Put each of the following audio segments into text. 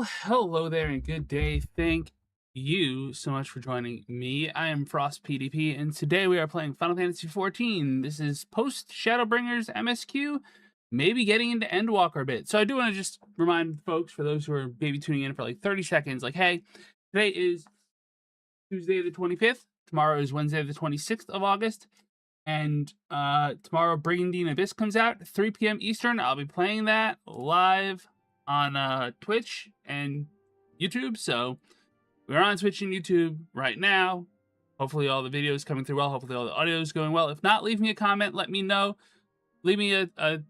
Hello there and good day. Thank you so much for joining me. I am FrostPDP and today we are playing Final Fantasy XIV. This is Post-Shadowbringers MSQ, maybe getting into Endwalker a bit. So I do want to just remind folks, for those who are maybe tuning in for like 30 seconds, like, hey, today is Tuesday the 25th. Tomorrow is Wednesday the 26th of August. And tomorrow Brigandine Abyss comes out, 3 p.m. Eastern. I'll be playing that live on Twitch and YouTube. So we're on Twitch and YouTube right now. Hopefully all the videos coming through well. Hopefully all the audio is going well. If not, leave me a comment. Let me know. Leave me a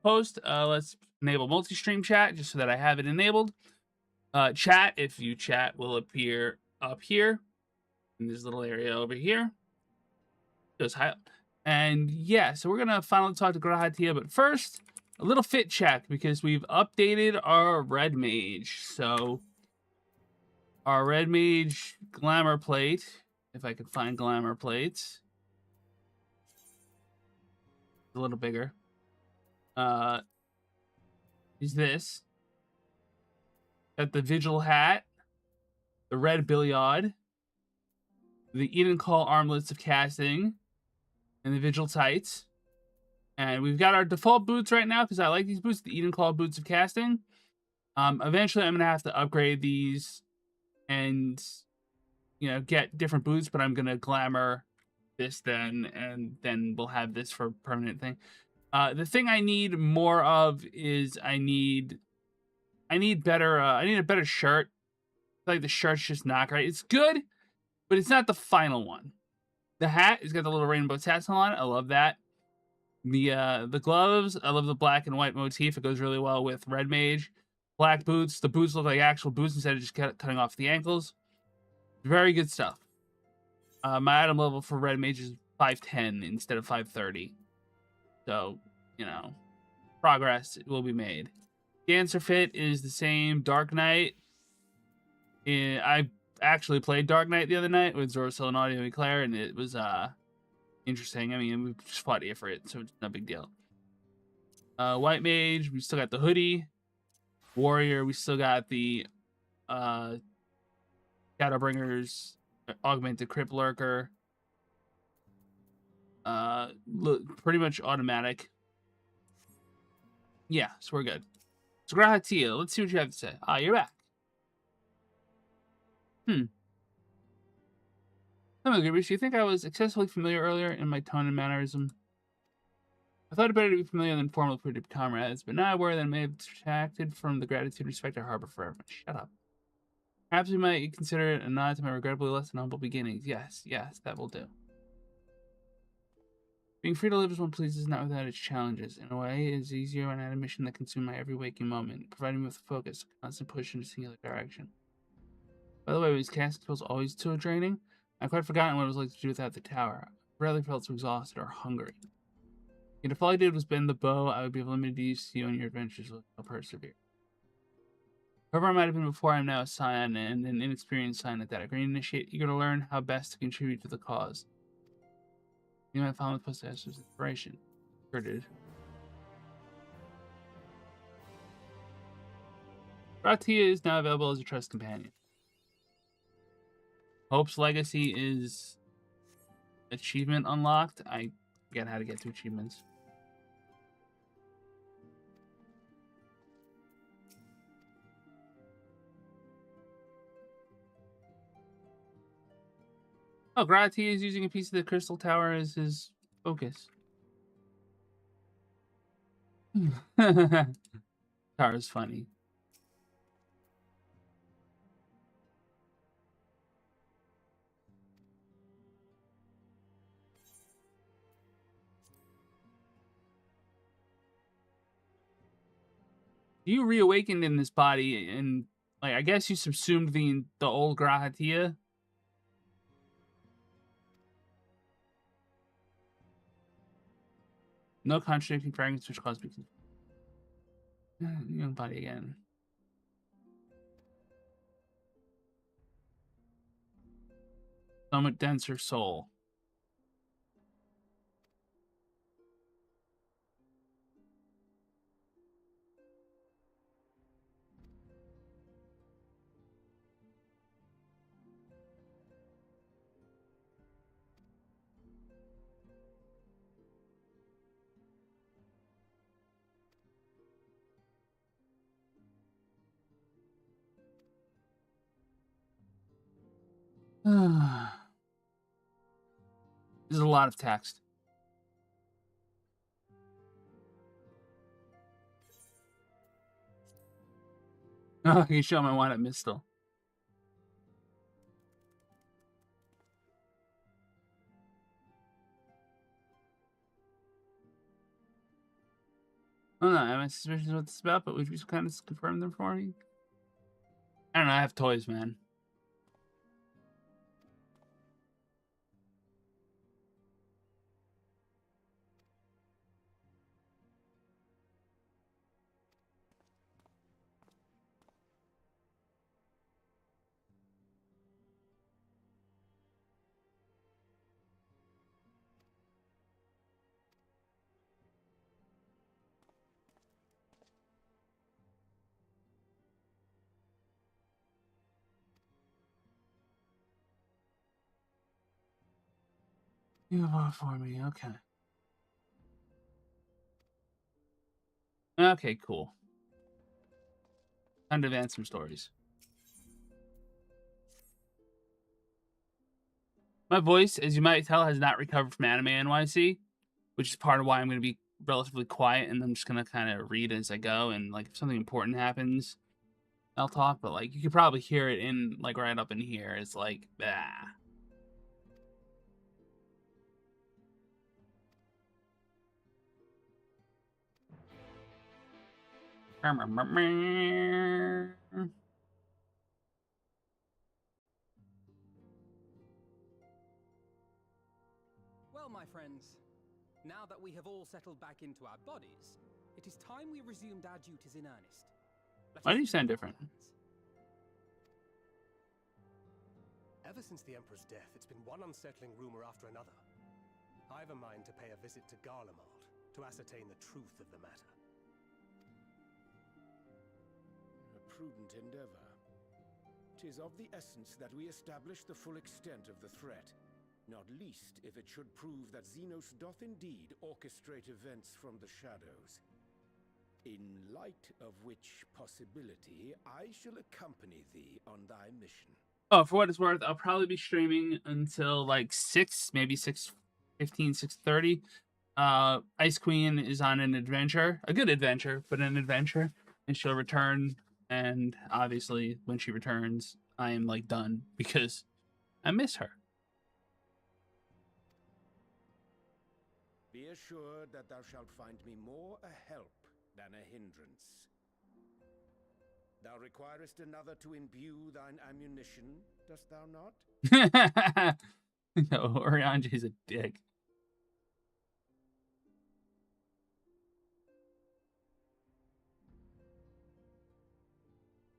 post. Let's enable multi-stream chat just so that I have it enabled. Chat, if you chat, will appear up here in this little area over here. Just hi. And yeah, so we're gonna finally talk to Grahatia, but first, a little fit check because we've updated our Red Mage. So our Red Mage Glamour plate, if I can find Glamour plates, a little bigger. Is this. Got the Vigil hat, the red Billiard, the Eden Call armlets of casting, and the Vigil tights. And we've got our default boots right now because I like these boots, the Eden Call boots of casting. Eventually I'm gonna have to upgrade these and get different boots, but I'm gonna glamour this then, and then we'll have this for a permanent thing. The thing I need more of is I need a better shirt. I feel like the shirt's just not great. It's good, but it's not the final one. The hat has got the little rainbow tassel on it. I love that. The gloves, I love the black and white motif. It goes really well with Red Mage. Black boots. The boots look like actual boots instead of just cutting off the ankles. Very good stuff. My item level for Red Mage is 510 instead of 530. So, progress will be made. Dancer fit is the same. Dark Knight. I actually played Dark Knight the other night with Zorusil and Audio and Claire, and it was interesting. I mean, we just fought for it, so it's no big deal. White Mage, we still got the hoodie. Warrior, we still got the Shadowbringers, augmented Crypt Lurker. Pretty much automatic. Yeah, so we're good. So Grahatia, let's see what you have to say. Ah, you're back. Hello, Gibberish. Do you think I was excessively familiar earlier in my tone and mannerism? I thought it better to be familiar than formal for comrades, but now I worry that I may have detracted from the gratitude and respect I harbor for everyone. Shut up. Perhaps we might consider it a nod to my regrettably less than humble beginnings. Yes, that will do. Being free to live as one pleases is not without its challenges. In a way, it is easier when I had a mission that consumed my every waking moment, providing me with focus, a constant push in a singular direction. By the way, was casting spells always too draining? I've quite forgotten what it was like to do without the tower. I rarely felt so exhausted or hungry. Yet if all I did was bend the bow, I would be limited to use you on your adventures. I'll persevere. Whoever I might have been before, I am now a scion and an inexperienced scion at that. A green initiate, eager to learn how best to contribute to the cause. You might follow with possessor's inspiration. Sure did. Ratia is now available as a trust companion. Hope's Legacy is achievement unlocked. I forget how to get to achievements. Oh, Gratia is using a piece of the crystal tower as his focus. Tower's funny. You reawakened in this body, and I guess you subsumed the old Grahatia. No contradicting fragments which cause me young body again. Somewhat denser soul. There's a lot of text. Oh, can you show my one at Mistle? I don't know. I have my suspicions what this is about, but would you kind of confirm them for me? I don't know. I have toys, man. You bought for me, okay. Okay, cool. Time to advance some stories. My voice, as you might tell, has not recovered from Anime NYC, which is part of why I'm going to be relatively quiet, and I'm just going to kind of read as I go, and like if something important happens, I'll talk, but like you could probably hear it in like right up in here. It's like, ah. Well, my friends, now that we have all settled back into our bodies, it is time we resumed our duties in earnest. Why do you sound different? Ever since the Emperor's death, it's been one unsettling rumor after another. I've a mind to pay a visit to Garlemald to ascertain the truth of the matter. A prudent endeavor. 'Tis of the essence that we establish the full extent of the threat, not least if it should prove that Xenos doth indeed orchestrate events from the shadows. In light of which possibility, I shall accompany thee on thy mission. Oh, for what it's worth, I'll probably be streaming until like 6, maybe 6:15, 6:30. Ice Queen is on an adventure, a good adventure, but an adventure, and she'll return. And obviously, when she returns, I am like done because I miss her. Be assured that thou shalt find me more a help than a hindrance. Thou requirest another to imbue thine ammunition, dost thou not? No, Orianji's a dick.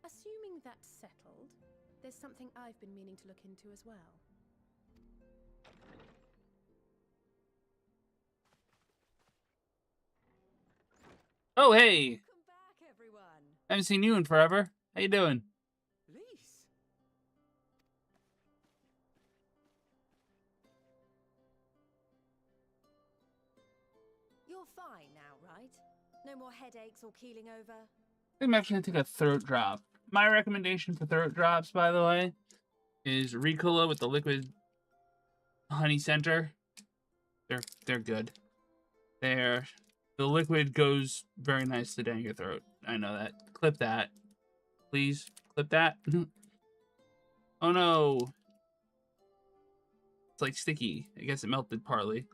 Assuming that's settled, there's something I've been meaning to look into as well. Oh, hey! Welcome back, everyone. I haven't seen you in forever. How you doing? Lise! You're fine now, right? No more headaches or keeling over? I'm actually gonna take a throat drop. My recommendation for throat drops, by the way, is Ricola with the liquid honey center. They're good. The liquid goes very nicely down your throat. I know that. Clip that. Please, clip that. Oh no. It's like sticky. I guess it melted partly.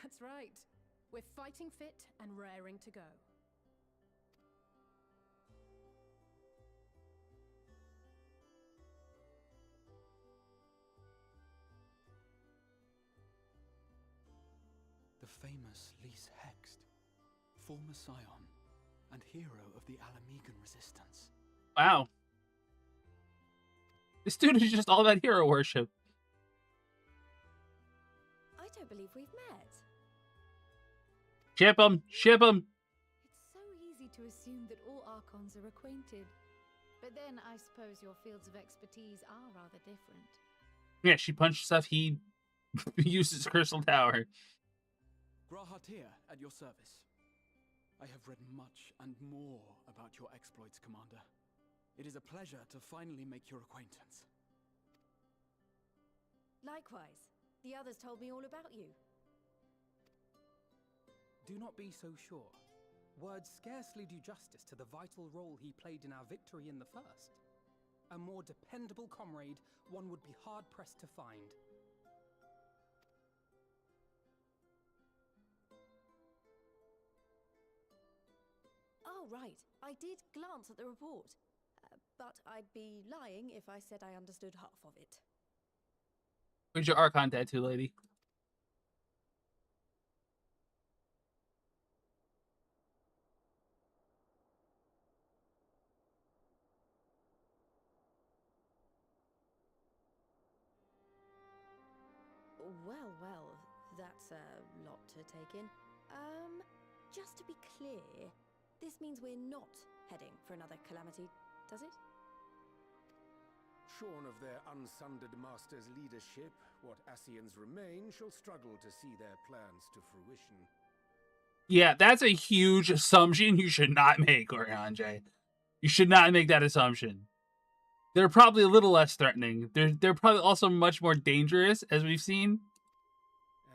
That's right. We're fighting fit and raring to go. The famous Lise Hext, former scion and hero of the Alamegan resistance. Wow. This dude is just all about hero worship. I don't believe we've met. Ship him! Ship him! It's so easy to assume that all Archons are acquainted. But then I suppose your fields of expertise are rather different. Yeah, she punched stuff. He uses Crystal Tower. Grahatir, at your service. I have read much and more about your exploits, Commander. It is a pleasure to finally make your acquaintance. Likewise. The others told me all about you. Do not be so sure. Words scarcely do justice to the vital role he played in our victory in the first. A more dependable comrade one would be hard-pressed to find. Oh, right. I did glance at the report. But I'd be lying if I said I understood half of it. Where's your Archon tattoo, lady? Well, that's a lot to take in. Just to be clear, this means we're not heading for another calamity, does it? Shorn of their unsundered master's leadership, what Ascians remain shall struggle to see their plans to fruition. Yeah, that's a huge assumption you should not make, Orianjay. You should not make that assumption. They're probably a little less threatening. They're probably also much more dangerous, as we've seen.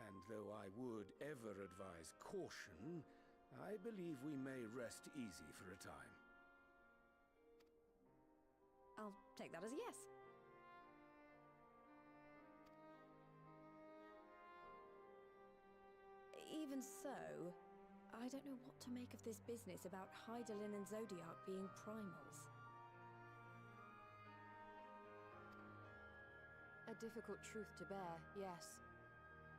And though I would ever advise caution, I believe we may rest easy for a time. I'll take that as a yes. Even so, I don't know what to make of this business about Hydaelyn and Zodiac being primals. A difficult truth to bear, yes.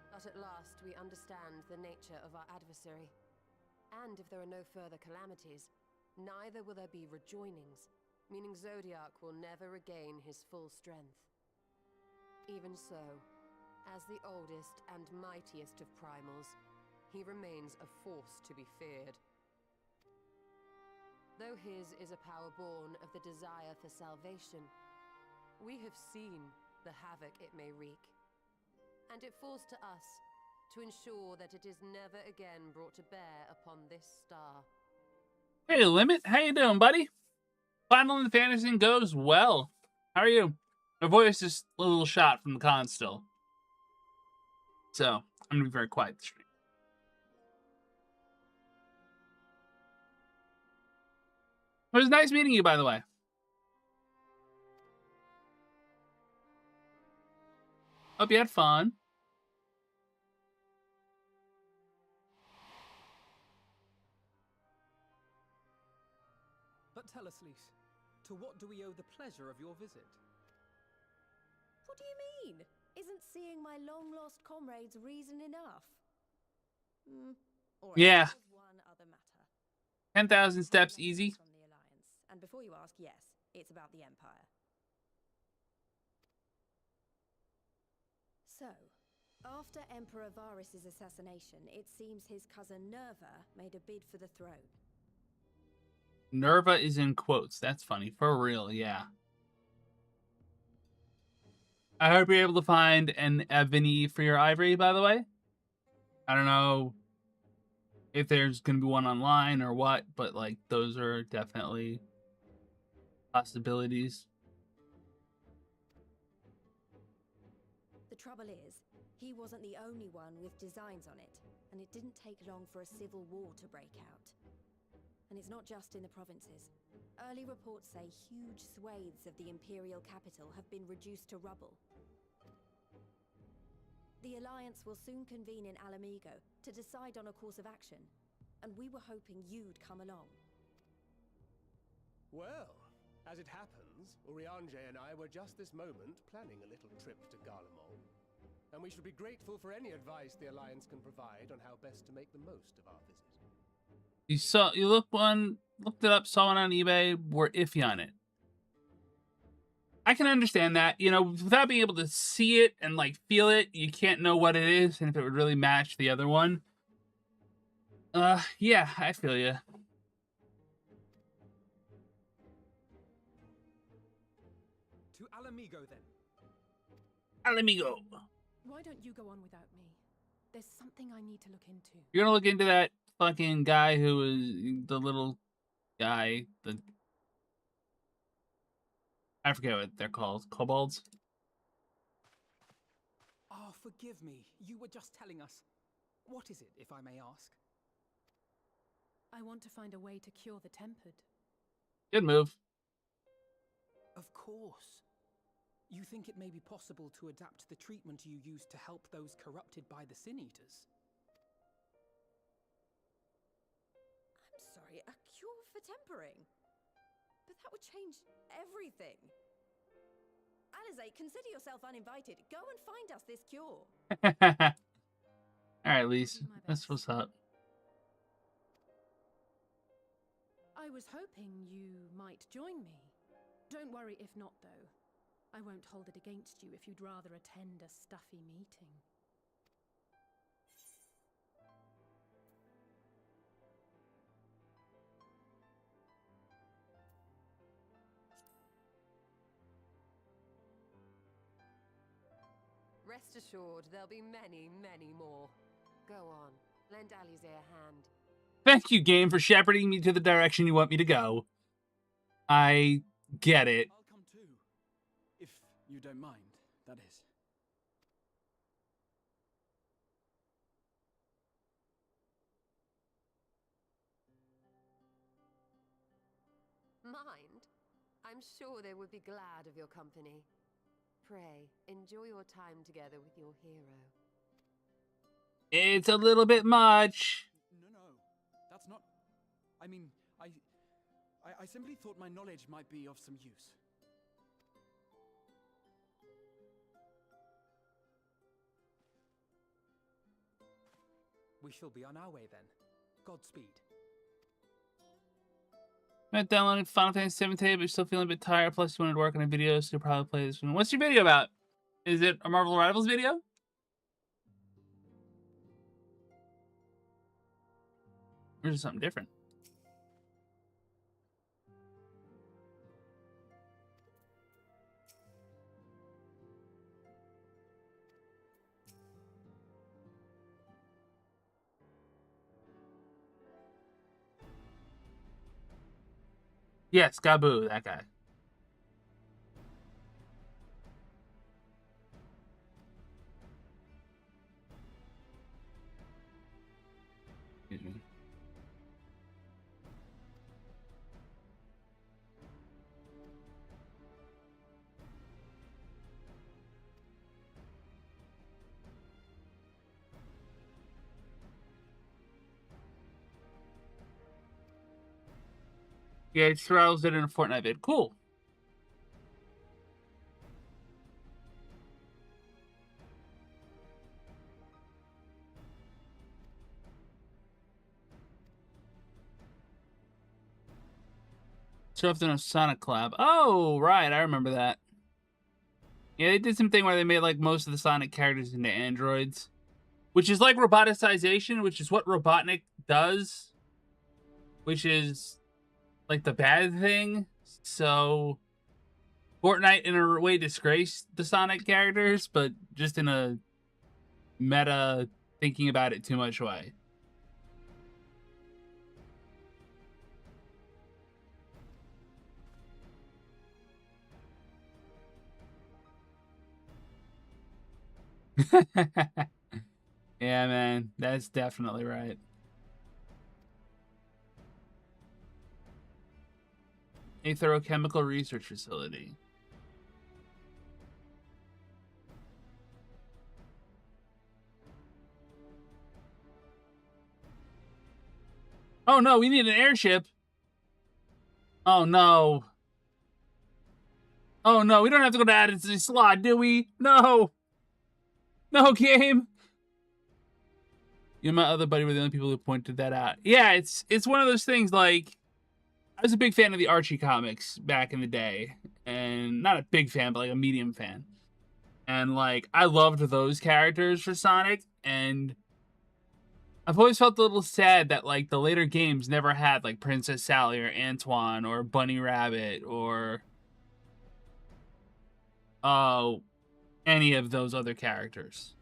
But at last we understand the nature of our adversary. And if there are no further calamities, neither will there be rejoinings, meaning Zodiac will never regain his full strength. Even so, as the oldest and mightiest of primals, he remains a force to be feared. Though his is a power born of the desire for salvation, we have seen the havoc it may wreak, and it falls to us to ensure that it is never again brought to bear upon this star. Hey, Limit, how you doing, buddy? Final in the fantasy goes well. How are you? My voice is a little shot from the con still, so I'm gonna be very quiet this stream. It was nice meeting you, by the way. Hope you had fun. But tell us, Lys, to what do we owe the pleasure of your visit? What do you mean? Isn't seeing my long-lost comrades reason enough? All right, Yeah. there's one other matter. 10,000 steps easy. From the Alliance. And before you ask, yes, it's about the Empire. So, after Emperor Varys' assassination, it seems his cousin Nerva made a bid for the throne. Nerva is in quotes. That's funny. For real, yeah. I hope you're able to find an ebony for your ivory, by the way. I don't know if there's going to be one online or what, but, like, those are definitely possibilities. The trouble is, he wasn't the only one with designs on it, and it didn't take long for a civil war to break out. And it's not just in the provinces. Early reports say huge swathes of the imperial capital have been reduced to rubble. The Alliance will soon convene in Alamigo to decide on a course of action, and we were hoping you'd come along. Well, as it happens, Orianjay and I were just this moment planning a little trip to Garlemald. And we should be grateful for any advice the Alliance can provide on how best to make the most of our visit. You looked it up, saw one on eBay, were iffy on it. I can understand that, you know, without being able to see it and like feel it, you can't know what it is and if it would really match the other one. Yeah, I feel you. To Alamigo, then. Alamigo. Why don't you go on without me? There's something I need to look into. You're gonna look into that fucking guy who was the little guy, the... I forget what they're called. Kobolds? Oh, forgive me. You were just telling us. What is it, if I may ask? I want to find a way to cure the tempered. Good move. Of course. You think it may be possible to adapt the treatment you use to help those corrupted by the Sin Eaters? I'm sorry, a cure for tempering? But that would change everything. Alizé, consider yourself uninvited. Go and find us this cure. Alright, Lise. That's what's up. I was hoping you might join me. Don't worry if not, though. I won't hold it against you if you'd rather attend a stuffy meeting. Rest assured, there'll be many, many more. Go on, lend Alizé a hand. Thank you, game, for shepherding me to the direction you want me to go. I get it. I'll come too. If you don't mind, that is. Mind? I'm sure they would be glad of your company. Pray, enjoy your time together with your hero. It's a little bit much. No, that's not... I mean, I simply thought my knowledge might be of some use. We shall be on our way then. Godspeed. I'm downloading Final Fantasy XIV today, but you're still feeling a bit tired. Plus, you wanted to work on a video, so you'll probably play this one. What's your video about? Is it a Marvel Rivals video? Or is it something different? Yes, Gabu, that guy. Excuse me. Yeah, it throws it in a Fortnite vid. Cool. Surfed in a Sonic collab. Oh, right. I remember that. Yeah, they did something where they made like most of the Sonic characters into androids. Which is like roboticization, which is what Robotnik does. Which is like the bad thing. So Fortnite in a way disgraced the Sonic characters, but just in a meta thinking about it too much way. Yeah, man, that's definitely right. Aetherochemical research facility. Oh no, we need an airship. Oh no. Oh no, we don't have to go to Addison's slot, do we? No. No, game. You and my other buddy were the only people who pointed that out. Yeah, it's one of those things like I was a big fan of the Archie comics back in the day. And not a big fan, but like a medium fan. And like I loved those characters for Sonic, and I've always felt a little sad that like the later games never had like Princess Sally or Antoine or Bunny Rabbit or any of those other characters.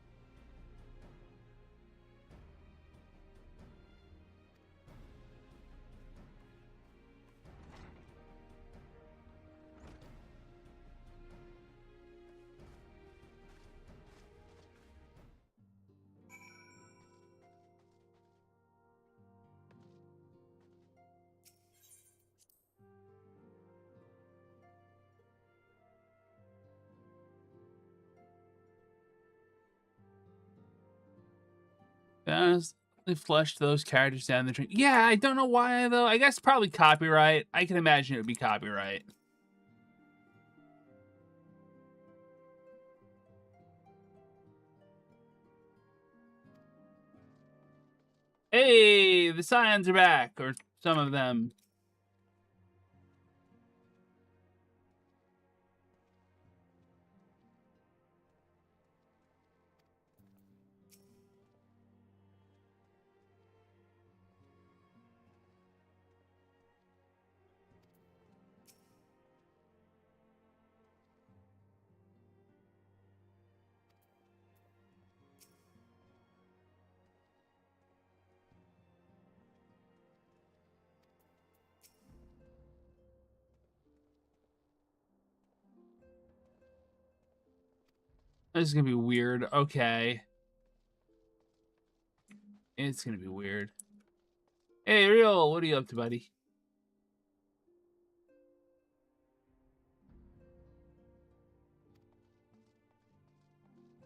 They flushed those characters down the drain. Yeah, I don't know why, though. I guess probably copyright. I can imagine it would be copyright. Hey, the Scions are back, or some of them. This is gonna be weird. Okay. It's gonna be weird. Hey, Real, what are you up to, buddy?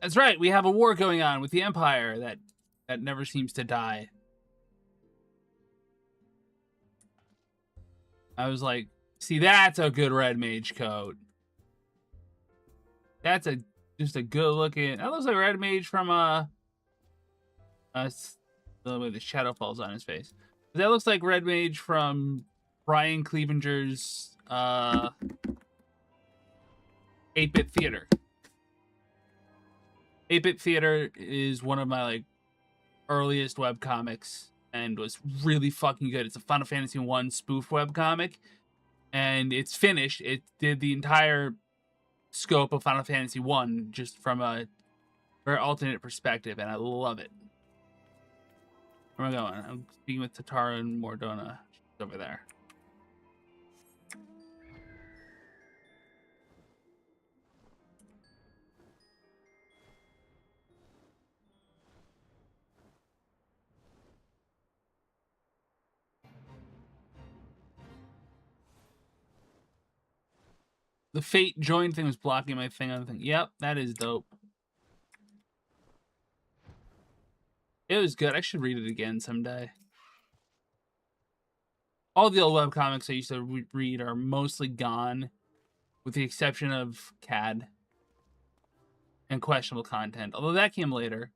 That's right, we have a war going on with the Empire that never seems to die. I was like, see, that's a good red mage coat. That's just a good looking. That looks like red mage from the way the shadow falls on his face. That looks like red mage from Brian Cleavenger's 8-Bit Theater. 8-Bit Theater is one of my like earliest webcomics and was really fucking good. It's a Final Fantasy 1 spoof webcomic, and it's finished. It did the entire scope of Final Fantasy 1 just from a very alternate perspective, and I love it. Where am I going? I'm speaking with Tatara and Mordona. She's over there. The Fate join thing was blocking my thing on the thing. Yep, that is dope. It was good. I should read it again someday. All the old webcomics I used to read are mostly gone, with the exception of CAD and questionable content, although that came later.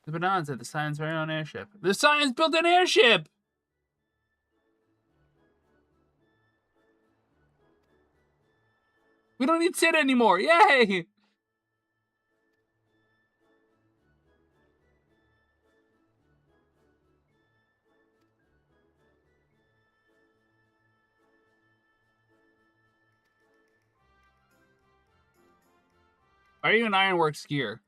The Bonanza, the Scion's very own airship. The Scions built an airship! We don't need Sid anymore! Yay! Are you an Ironworks skier?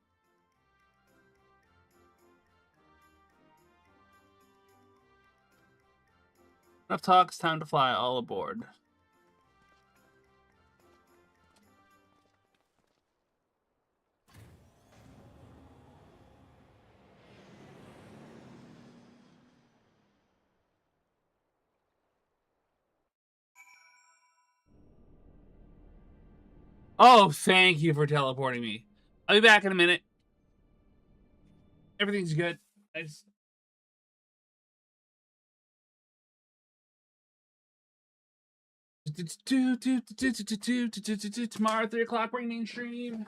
Enough talks, time to fly. All aboard. Oh, thank you for teleporting me. I'll be back in a minute. Everything's good. Tomorrow, 3 o'clock, bringing stream.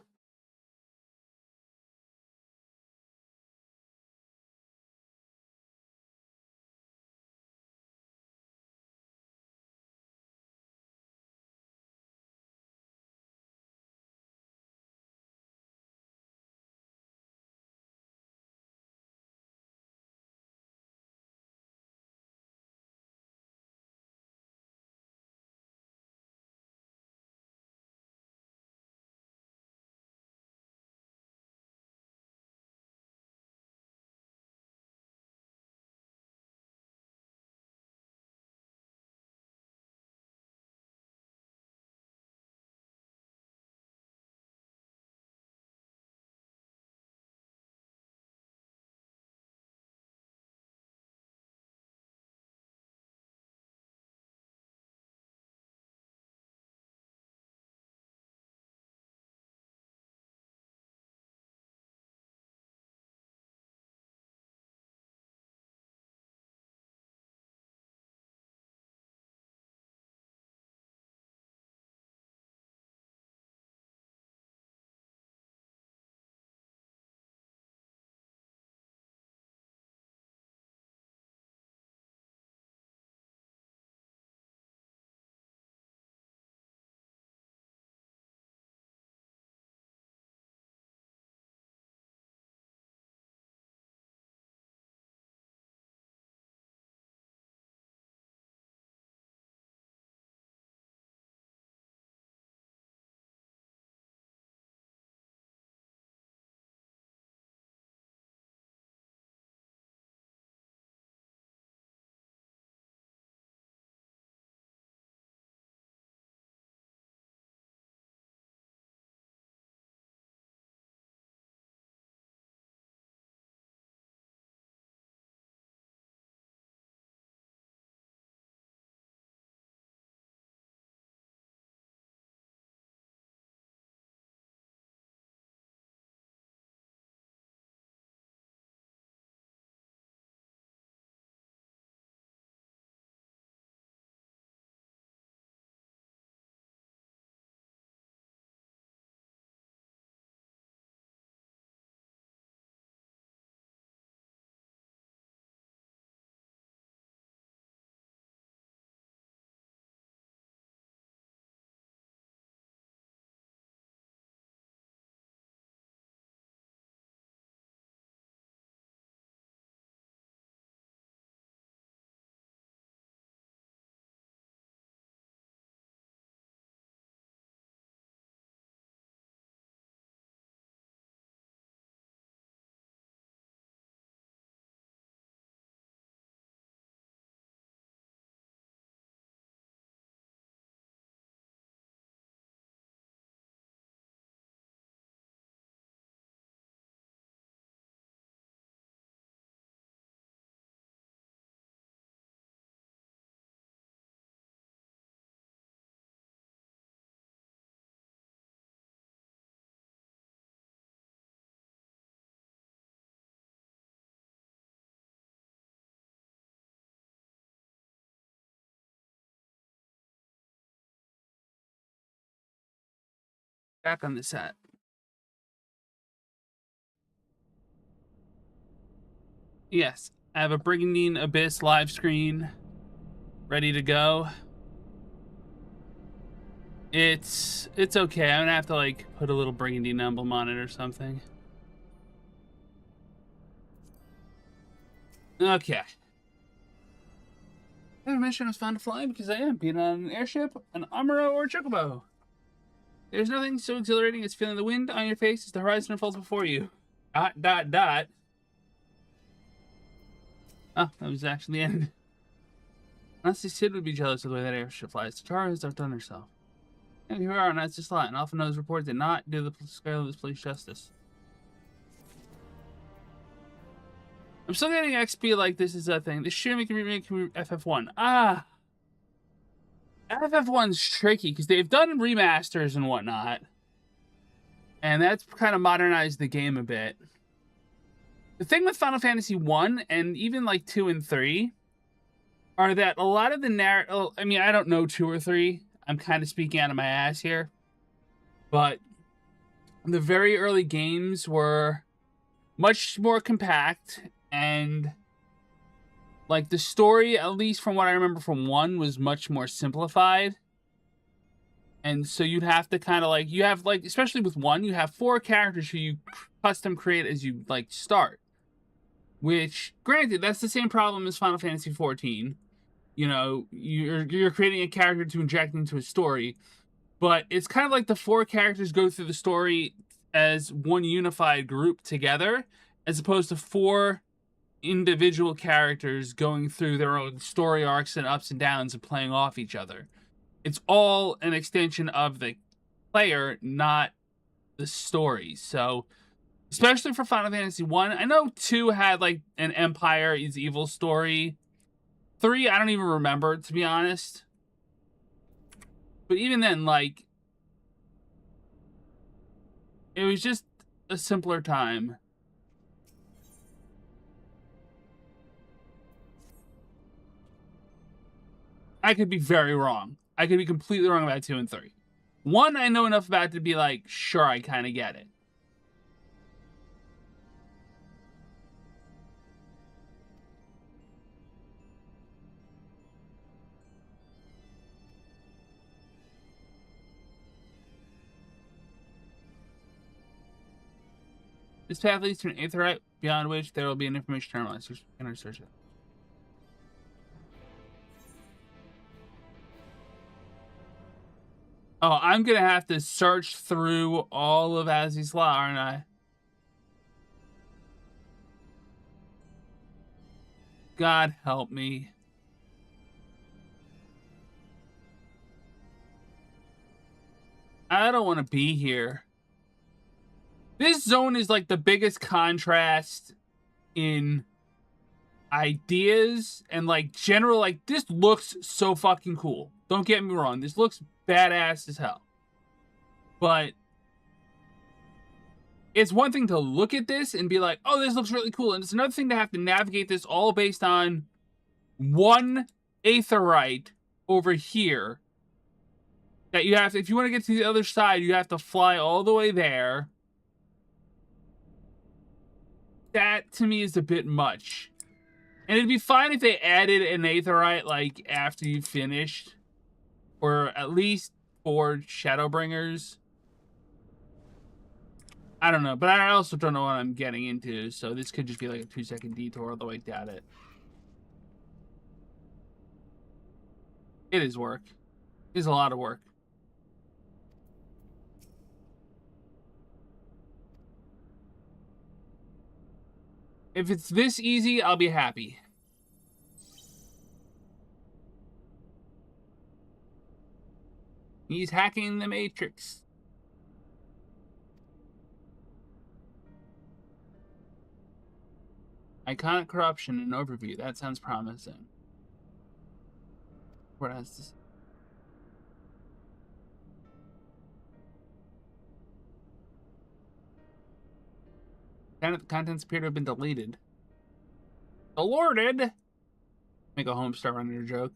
Back on the set. Yes, I have a Brigandine Abyss live screen ready to go. It's okay. I'm gonna have to like put a little Brigandine emblem on it or something. Okay. I haven't mentioned I was fond of flying because I am, being on an airship, an Amuro, or a Chocobo. There's nothing so exhilarating as feeling the wind on your face as the horizon unfolds before you. ... Oh, that was actually the end. Honestly, Sid would be jealous of the way that airship flies. Tara has outdone herself. And here we are on That's Just a Lot, and often knows reports did not do the scale of this place justice. I'm still getting XP like this is a thing. This should make a remake FF1. FF1's tricky because they've done remasters and whatnot. And that's kind of modernized the game a bit. The thing with Final Fantasy 1 and even like 2 and 3 are that a lot of the narrative... I mean, I don't know 2 or 3. I'm kind of speaking out of my ass here. But the very early games were much more compact, and like the story, at least from what I remember from 1, was much more simplified. And so you'd have to kind of like, you have like, especially with 1, you have 4 characters who you custom create as you like start. Which, granted, that's the same problem as Final Fantasy XIV. You know, you're creating a character to inject into a story, but it's kind of like the 4 characters go through the story as one unified group together, as opposed to 4 individual characters going through their own story arcs and ups and downs and playing off each other. It's all an extension of the player, not the story. So, especially for Final Fantasy 1, I know 2 had like an Empire is Evil story. 3, I don't even remember, to be honest. But even then, like, it was just a simpler time. I could be very wrong. I could be completely wrong about 2 and 3. 1, I know enough about to be like, sure, I kind of get it. This path leads to an aetheryte, beyond which there will be an information terminal. Enter search it. Oh, I'm gonna have to search through all of Aziz's Law, aren't I? God help me. I don't want to be here. This zone is like the biggest contrast in ideas and like general, like this looks so fucking cool. Don't get me wrong. This looks badass as hell. But it's one thing to look at this and be like, oh, this looks really cool. And it's another thing to have to navigate this all based on one aetheryte over here. That you have to, if you want to get to the other side, you have to fly all the way there. That, to me, is a bit much. And it'd be fine if they added an aetheryte, like, after you finished. Or at least for Shadowbringers. I don't know. But I also don't know what I'm getting into. So this could just be like a 2-second detour, although I doubt it. It is work. It is a lot of work. If it's this easy, I'll be happy. He's hacking the Matrix. Iconic corruption and overview. That sounds promising. What has this? Contents appear to have been deleted. Alerted? Make a Homestar Runner joke.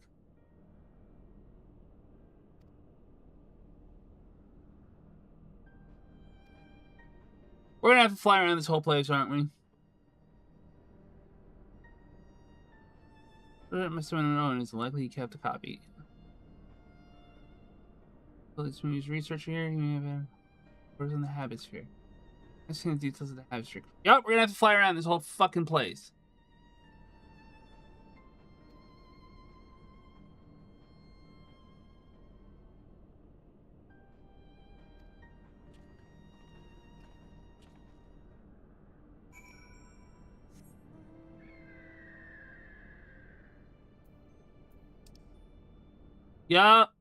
We're gonna have to fly around this whole place, aren't we? Must have been known. It's likely he kept a copy. Let's use researcher here. He may have been. Where's in the habit sphere? I've seen the details of the habit sphere. Yup, we're gonna have to fly around this whole fucking place. Yup.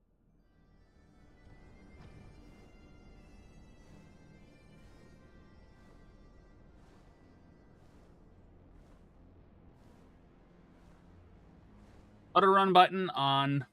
Auto run button on.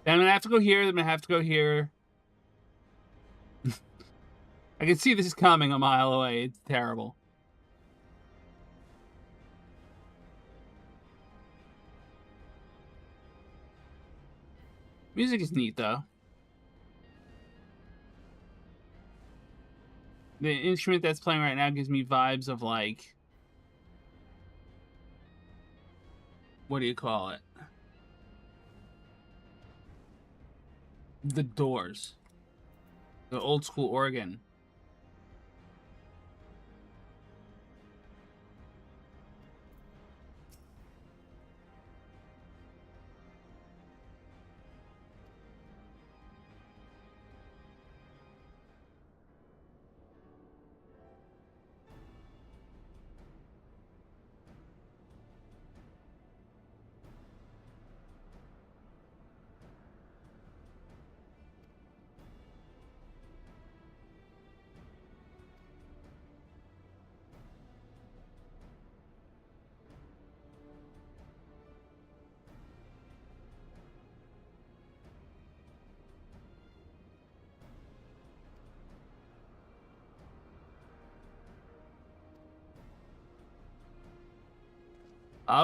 Then I'm gonna have to go here. Then I'm gonna have to go here. I can see this is coming a mile away. It's terrible. Music is neat, though. The instrument that's playing right now gives me vibes of, like... What do you call it? The Doors. The old school organ.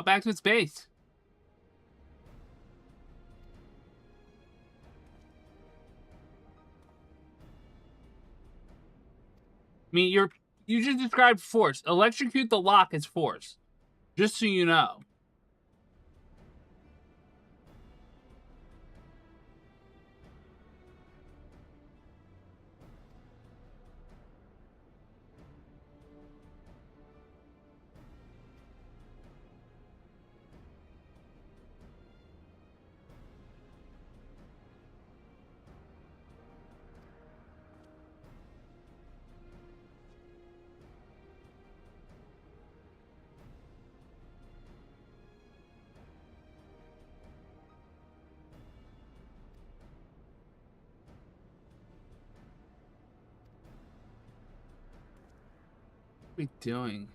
Back to its base. I mean, you just described force. Electrocute the lock as force. Just so you know. What are we doing?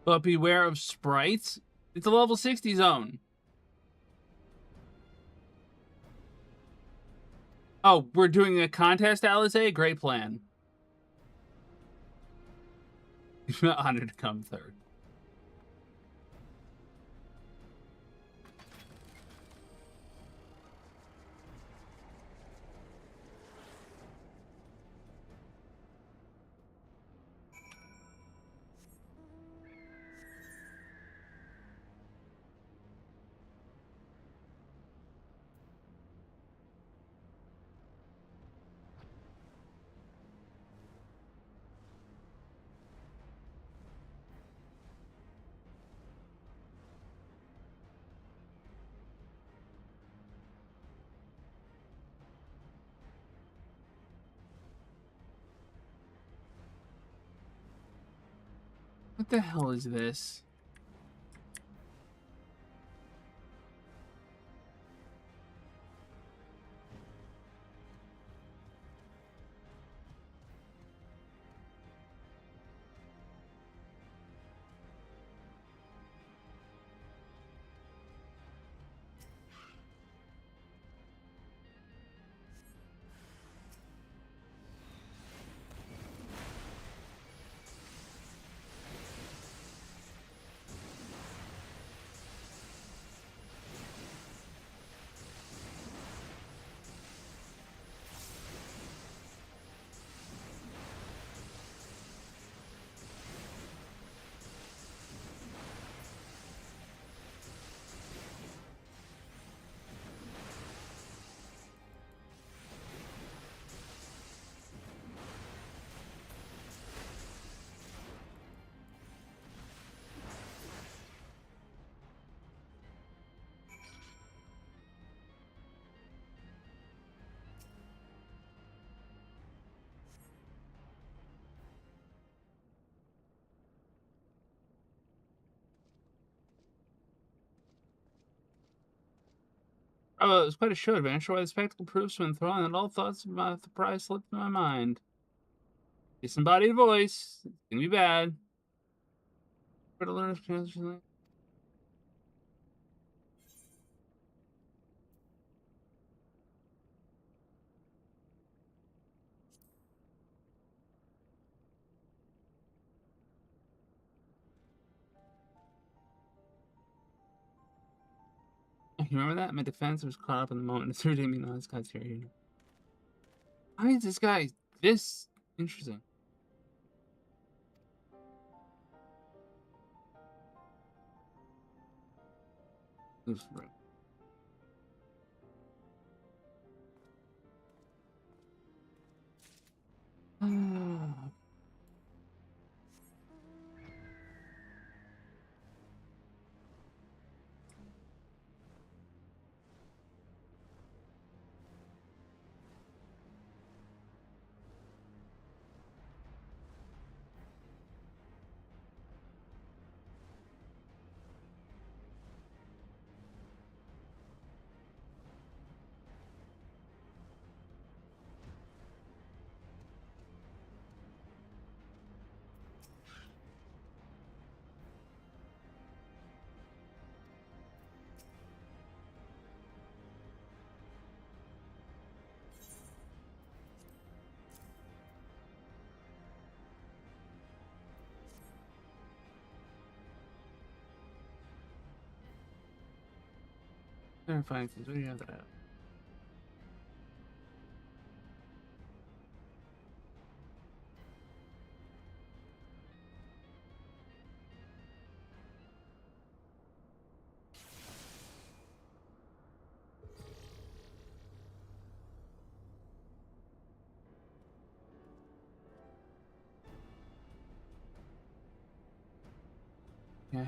But beware of sprites. It's a level 60 zone. Oh, we're doing a contest, Alice? Great plan. Honored to come third. What the hell is this? Oh, it was quite a show adventure where the spectacle proves when thrown and all thoughts about the prize slipped in my mind. Disembodied voice. It's gonna be bad. But to learn you remember that? My defense was caught up in the moment. It's irritating me now this guy's here. You know. Why is this guy this interesting? Oops, bro. Terrifying things. What do you have that out? Yeah.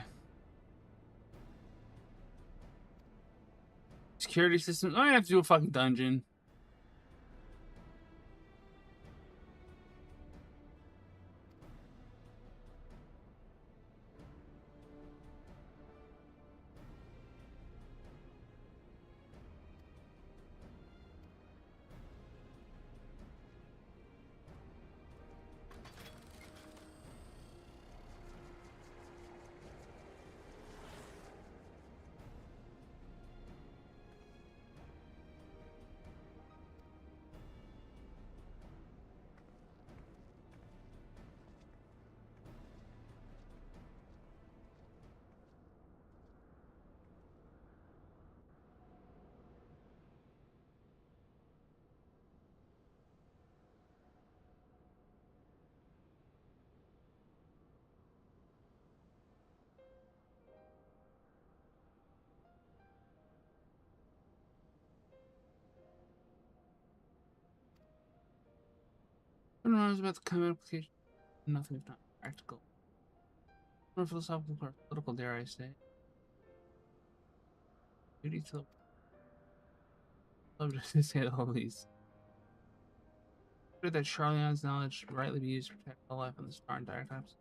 Security system. I have to do a fucking dungeon. Who knows about the common application? Nothing if not practical. More philosophical or political, dare I say. Duty to love to say the whole least. That Charlion's knowledge should rightly be used to protect all life on the star and dire times.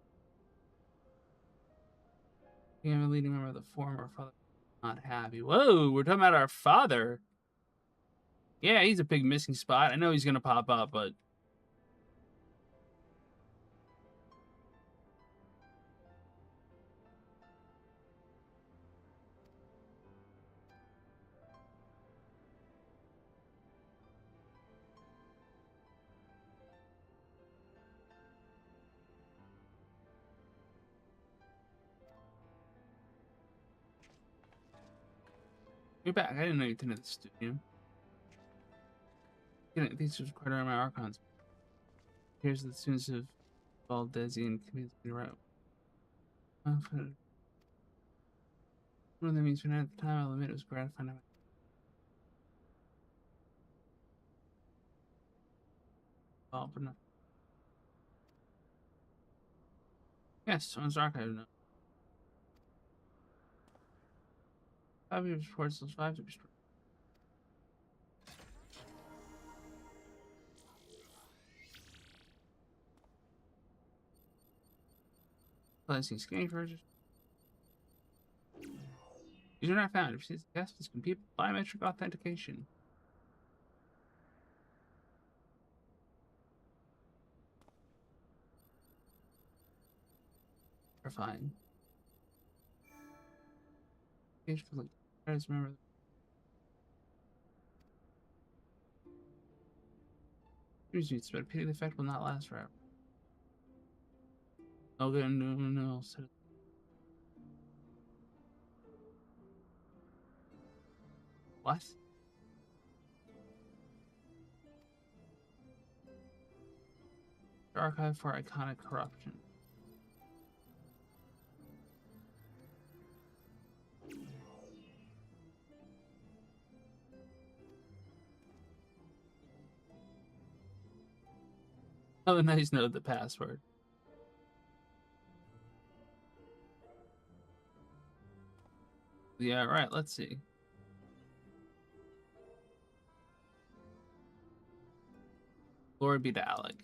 Being a leading member of the former father not happy. Whoa, we're talking about our father. Yeah, he's a big missing spot. I know he's gonna pop up, but you're back. I didn't know you attended the studio. These are quite around my archons. Here's the students of Valdezi and community route. One of them means when at the time I'll admit it was gratifying. Oh, but not. Yes, someone's archive now. 5 years reports those 5 to be destroyed. Placing scanning for User not found. If it's successful, complete biometric authentication. Terrifying. I just remember. But pity the effect will not last forever. Okay, no. What? Archive for iconic corruption. Oh, nice note the password. Yeah, right, let's see. Glory be to Alec.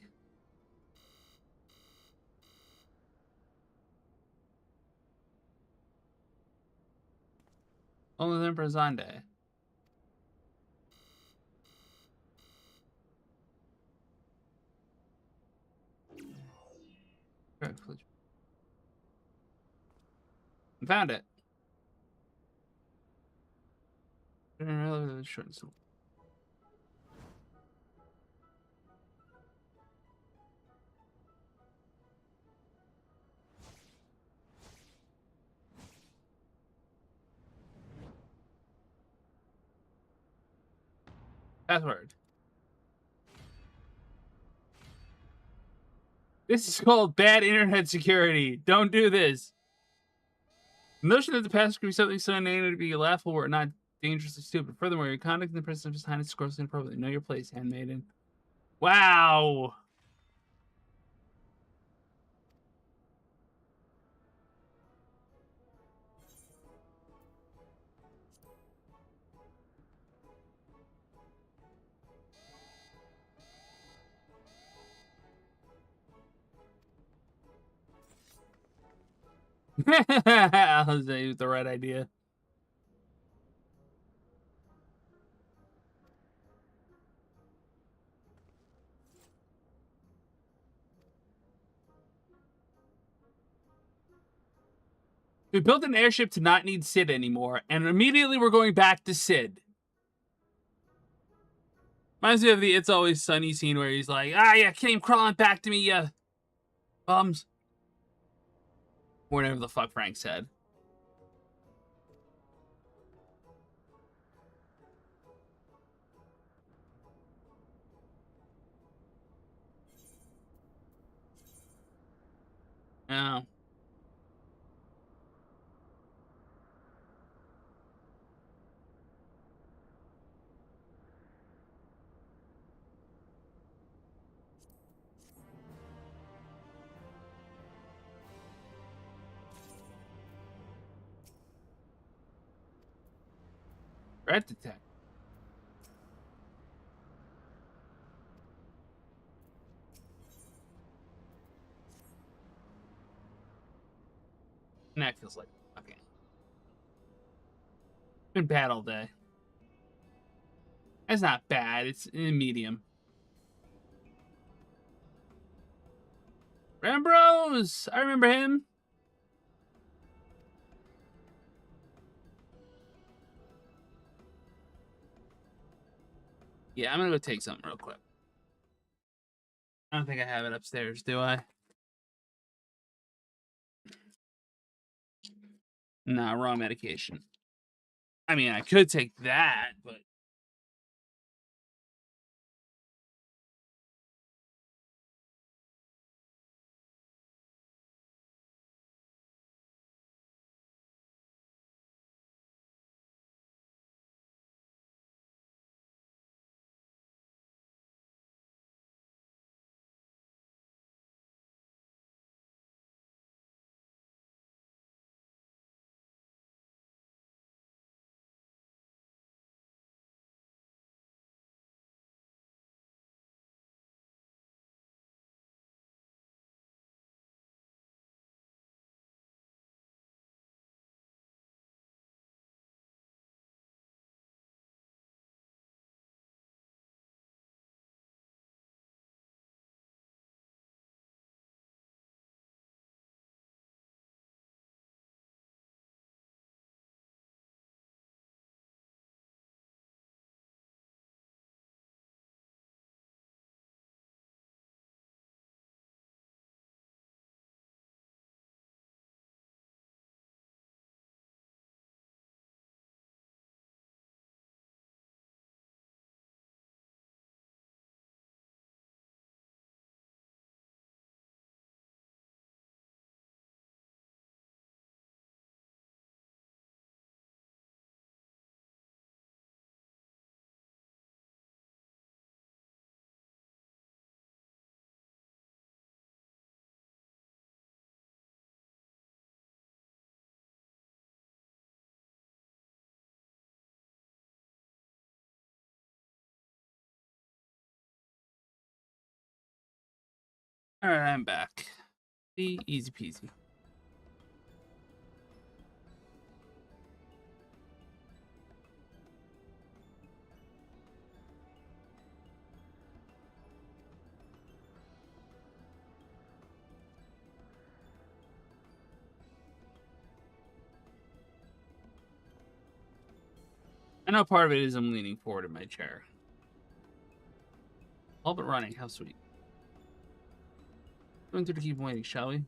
Only then for Zande. Found it. Short and simple. Password. This is called bad internet security. Don't do this. The notion that the password could be something so inane to be laughable or not dangerously stupid. Furthermore, your conduct in the person of his highness is grossly inappropriate. Know your place, handmaiden. Wow. Jose with the right idea. We built an airship to not need Sid anymore, and immediately we're going back to Sid. Reminds me of the It's Always Sunny scene where he's like, you came crawling back to me, you bums. Whatever the fuck Frank said. Oh. Threat detect. And that feels like okay. Been bad all day. It's not bad. It's in medium. Rambrose! I remember him. Yeah, I'm gonna go take something real quick. I don't think I have it upstairs, do I? Nah, wrong medication. I mean, I could take that, but Alright, I'm back. Easy peasy. I know part of it is I'm leaning forward in my chair. All but running, how sweet. Going through to keep waiting, shall we?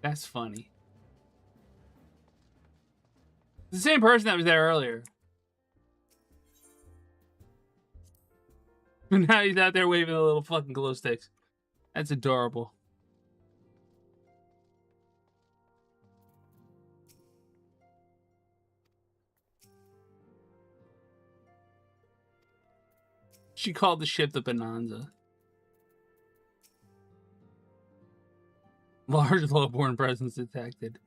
That's funny. It's the same person that was there earlier. But now he's out there waving the little fucking glow sticks. That's adorable. She called the ship the Bonanza. Large low-born presence detected.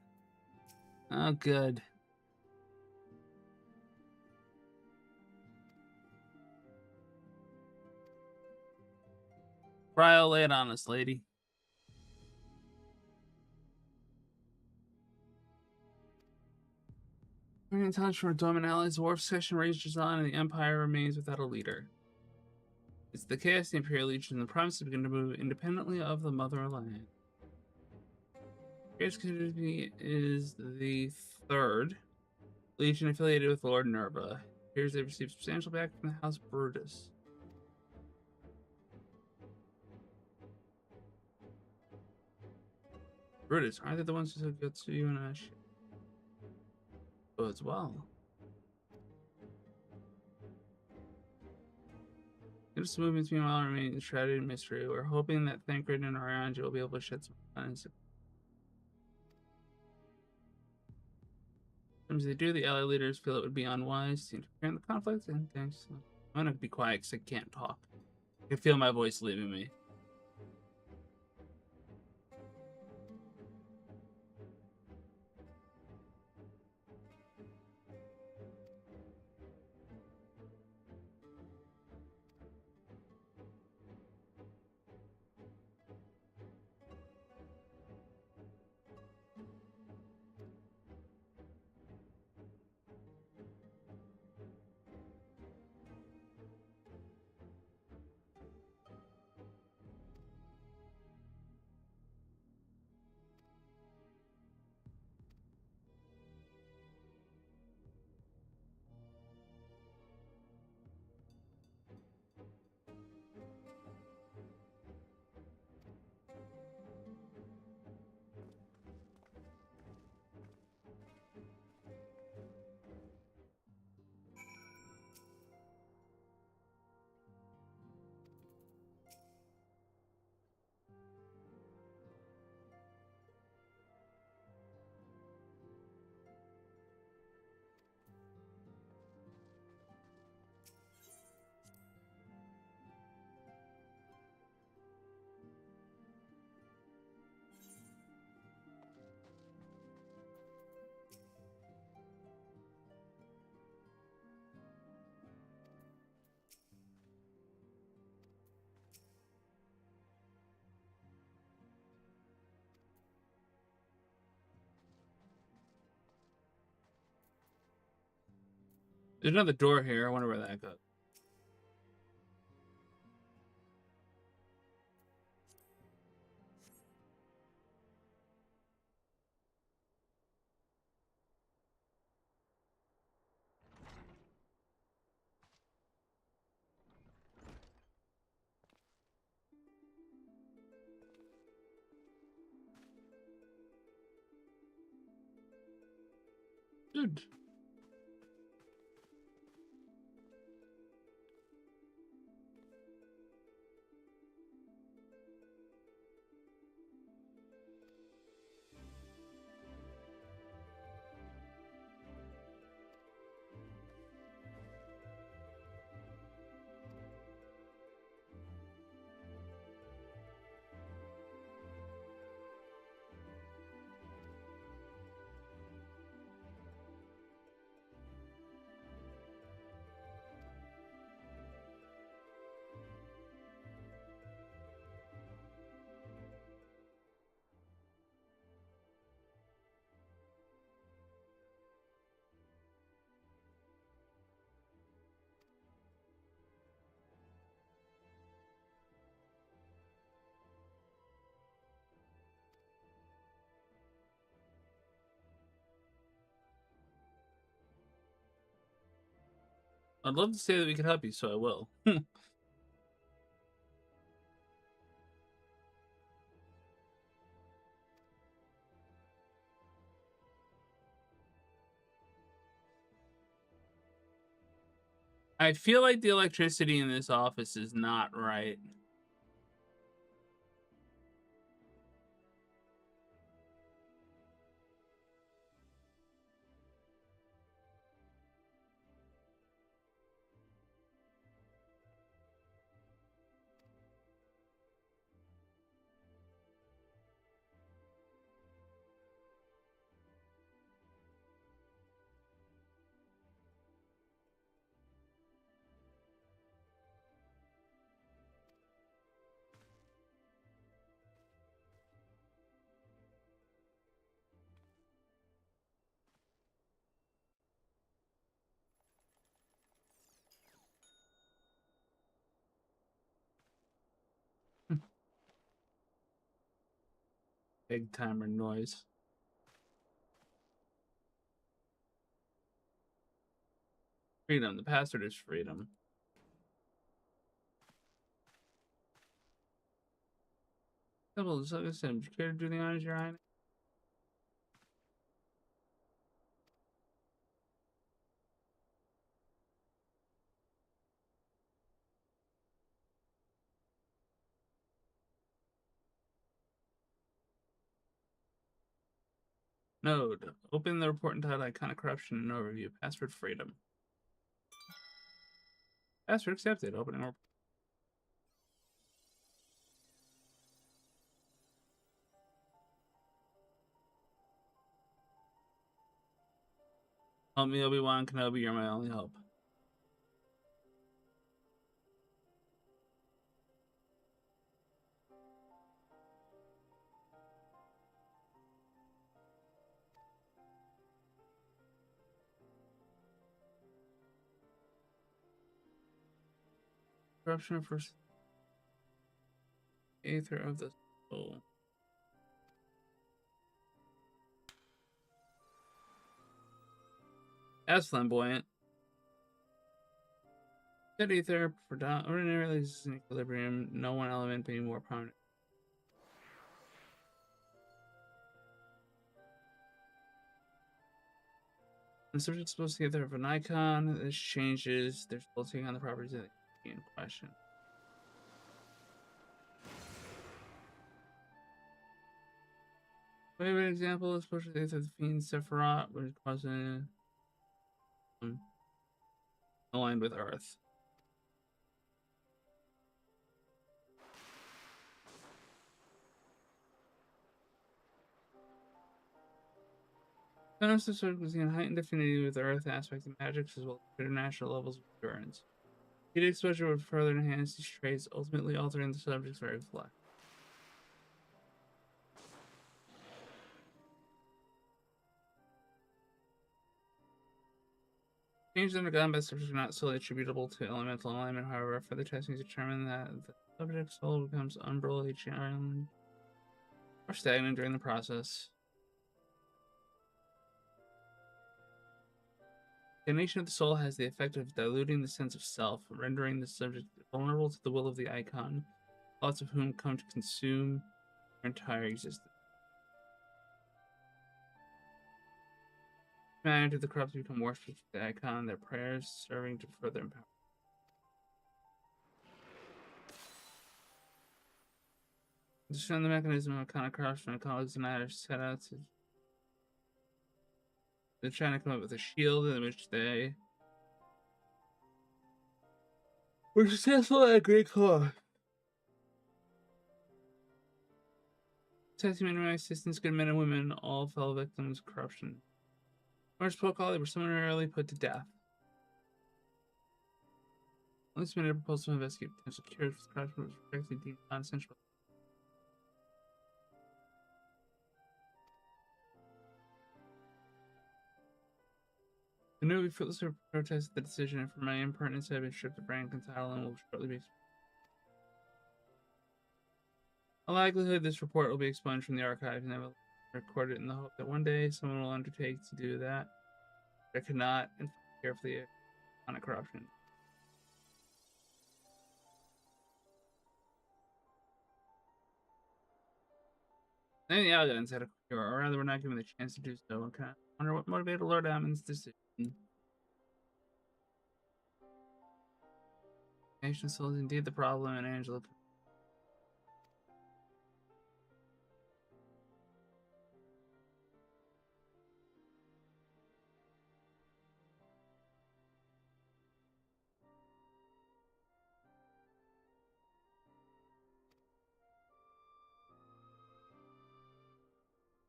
Oh, good. Cryo, lay it on us, lady. Bringing touch from Dormant Allies, Warp Section rages on, and the Empire remains without a leader. It's the Chaos, the Imperial Legion, and the province begin to move independently of the Mother Alliance. Chaos Community is the third Legion affiliated with Lord Nerva. Here's they received substantial backing from the House Brutus. Brutus, aren't they the ones who took Yotsuyu and Ash? Oh, as well. This movements meanwhile remain shrouded in mystery. We're hoping that Thancred and Oranje will be able to shed some light. Sometimes they do, the ally leaders feel it would be unwise to interfere in the conflict, and thanks. I'm gonna be quiet because I can't talk. I can feel my voice leaving me. There's another door here. I wonder where that goes. Dude. I'd love to say that we could help you, so I will. I feel like the electricity in this office is not right. Big timer noise. Freedom. The password is freedom. Double, so like I said, do you care to do the honors, Your Highness? Node. Open the report entitled Iconic Corruption and Overview. Password freedom. Password accepted. Opening report. Help me, Obi-Wan Kenobi. You're my only hope. Corruption for Aether of the Soul. As flamboyant. That Aether, ordinarily is in equilibrium, no one element being more prominent. The subject is supposed to get there of an icon. This changes. They're supposed to take on the properties of the key in question. Favorite example is push the the fiend Sephiroth, which causes aligned with Earth. Thanos is in heightened affinity with the Earth aspect of magics as well as international levels of endurance. Heat exposure would further enhance these traits, ultimately altering the subject's very flesh. Changes undergone by the subject are not solely attributable to elemental alignment, however, further testing determined that the subject's soul becomes unruly, challenging, or stagnant during the process. Stagnation of the soul has the effect of diluting the sense of self, rendering the subject vulnerable to the will of the icon, thoughts of whom come to consume their entire existence. In manner do the corrupt become worshippers of the icon, their prayers serving to further empower. Understand the mechanism of iconic corruption. My colleagues and I are set out to. They're trying to come up with a shield in which they were successful at a great cost. Protecting my assistants, good men and women, all fell victims of corruption. First protocol, they were summarily put to death. At least made a proposal to investigate potential cures for the corruption, which was rejected deemed non-essential. The newly fruitlessly protested the decision, and for my impertinence, I have been stripped of rank and title and will shortly be. A likelihood this report will be expunged from the archive, and I will record it in the hope that one day someone will undertake to do that. I could not and carefully on a corruption. Then the Alga instead of Cure, or rather, we're not given the chance to do so. Okay. I wonder what motivated Lord Ammon's decision. Nation soul is indeed the problem, and Angela.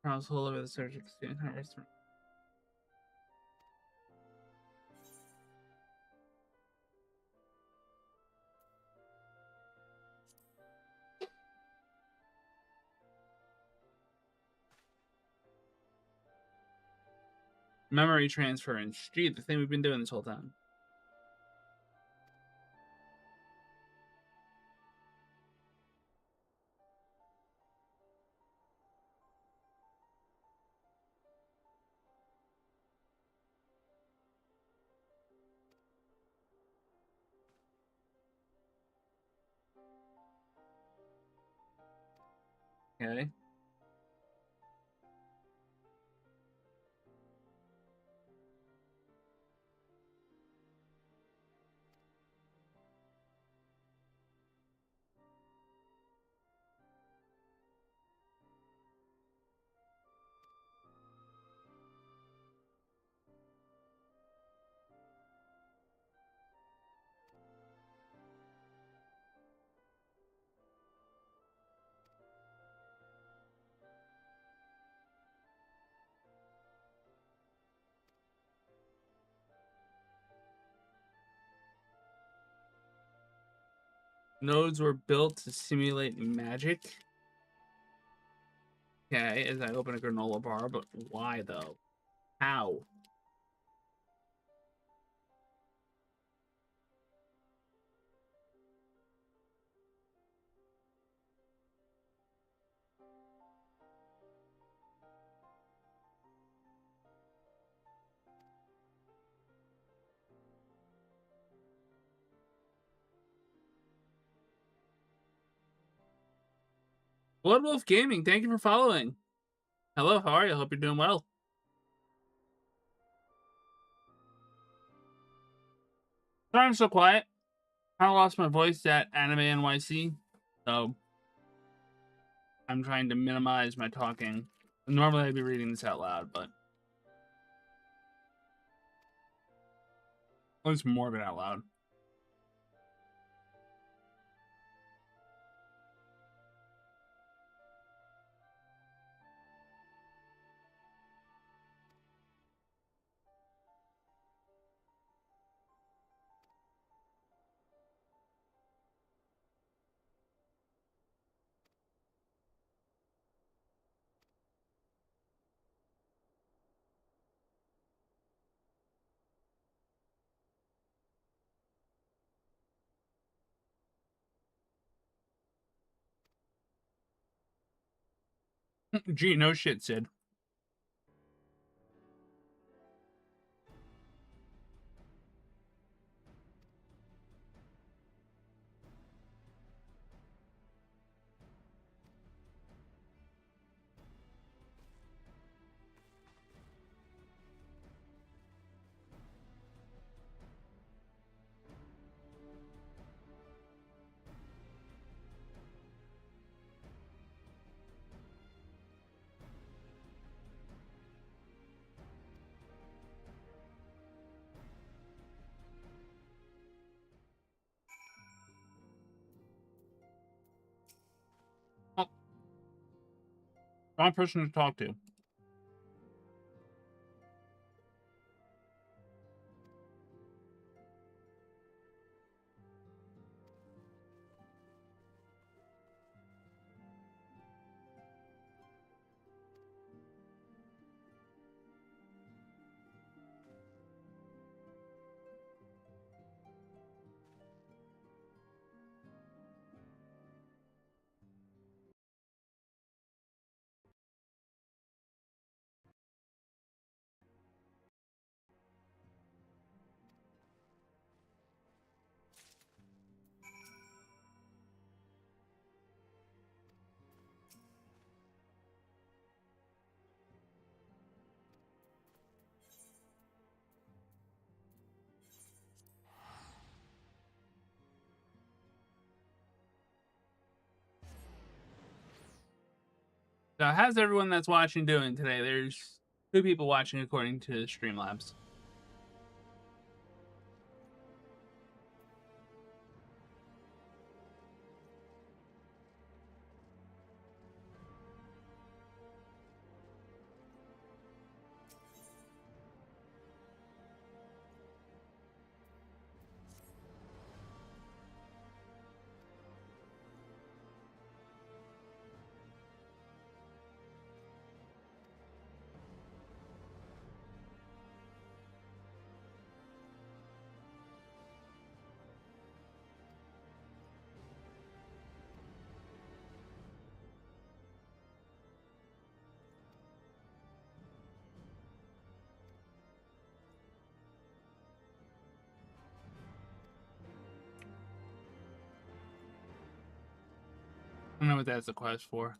Charles Hull over the surgery student restaurant. Memory transfer and street, the thing we've been doing this whole time. Okay. Nodes were built to simulate magic. Okay, as I open a granola bar, but why though? How? Bloodwolf Gaming, thank you for following. Hello, how are you? Hope you're doing well. Sorry I'm so quiet. I lost my voice at Anime NYC, so I'm trying to minimize my talking. Normally I'd be reading this out loud, but at least more of it out loud. Gee, no shit, Sid. Oh, wrong person to talk to. So how's everyone that's watching doing today? There's 2 people watching according to Streamlabs. I don't know what that's a quest for.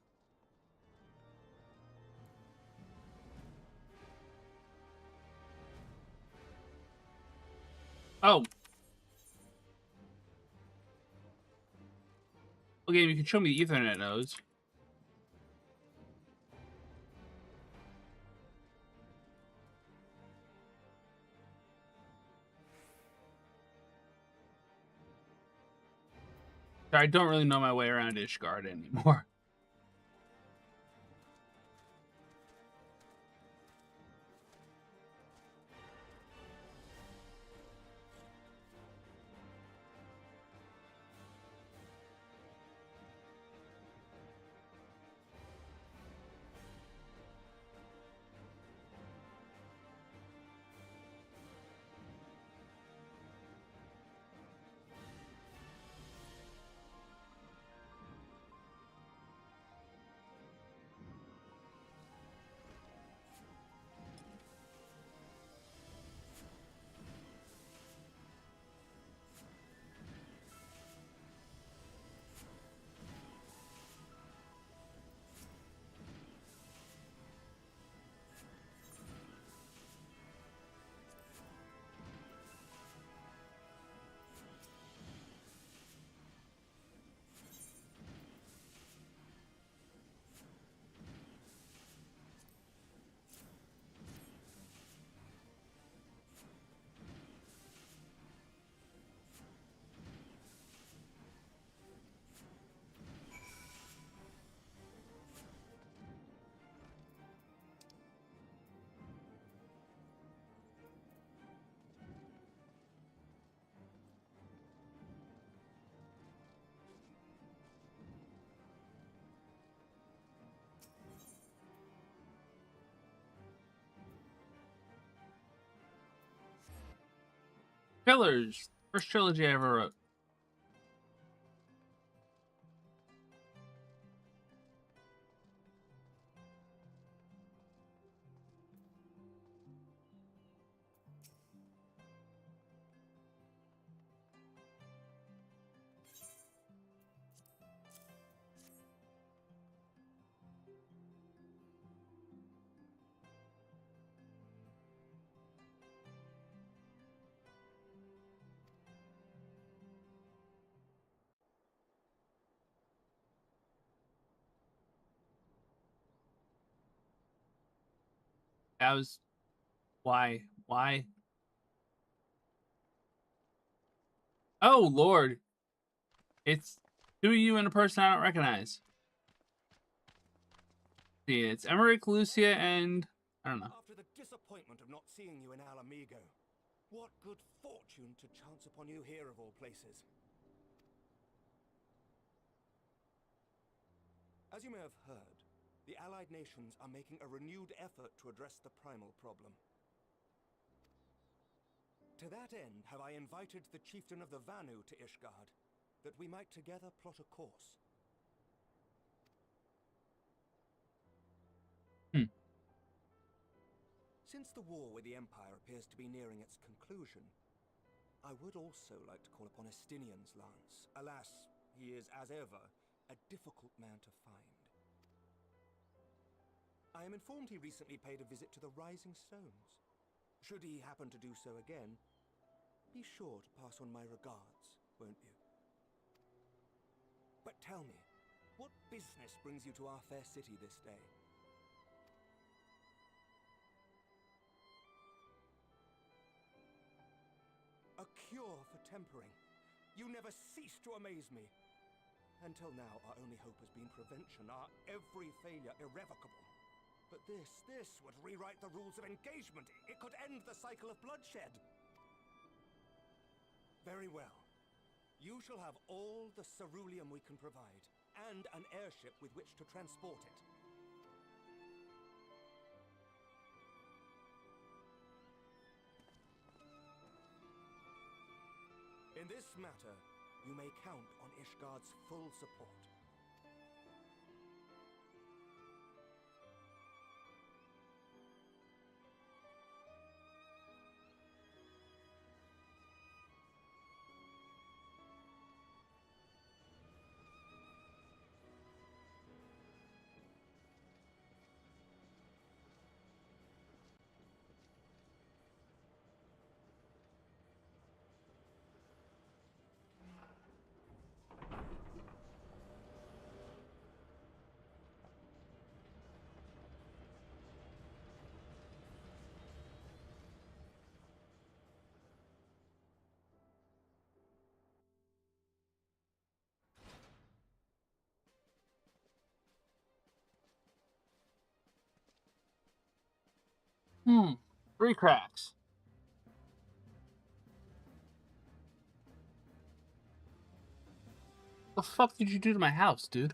Oh. Okay, you can show me the Ethernet nodes. I don't really know my way around Ishgard anymore. Pillars. First trilogy I ever wrote. That was... Why? Why? Oh, Lord. It's 2 of you and a person I don't recognize. See, it's Emmerich, Lucia, and... I don't know. After the disappointment of not seeing you in Alamigo, what good fortune to chance upon you here of all places. As you may have heard, the Allied nations are making a renewed effort to address the primal problem. To that end, have I invited the chieftain of the Vanu to Ishgard, that we might together plot a course. Since the war with the Empire appears to be nearing its conclusion, I would also like to call upon Estinian's lance. Alas, he is, as ever, a difficult man to find. I am informed he recently paid a visit to the Rising Stones. Should he happen to do so again, be sure to pass on my regards, won't you? But tell me, What business brings you to our fair city this day? A cure for tempering. You never cease to amaze me. Until now, our only hope has been prevention, our every failure irrevocable. But this would rewrite the rules of engagement. It could end the cycle of bloodshed. Very well. You shall have all the ceruleum we can provide, and an airship with which to transport it. In this matter, you may count on Ishgard's full support. Three cracks. The fuck did you do to my house, dude?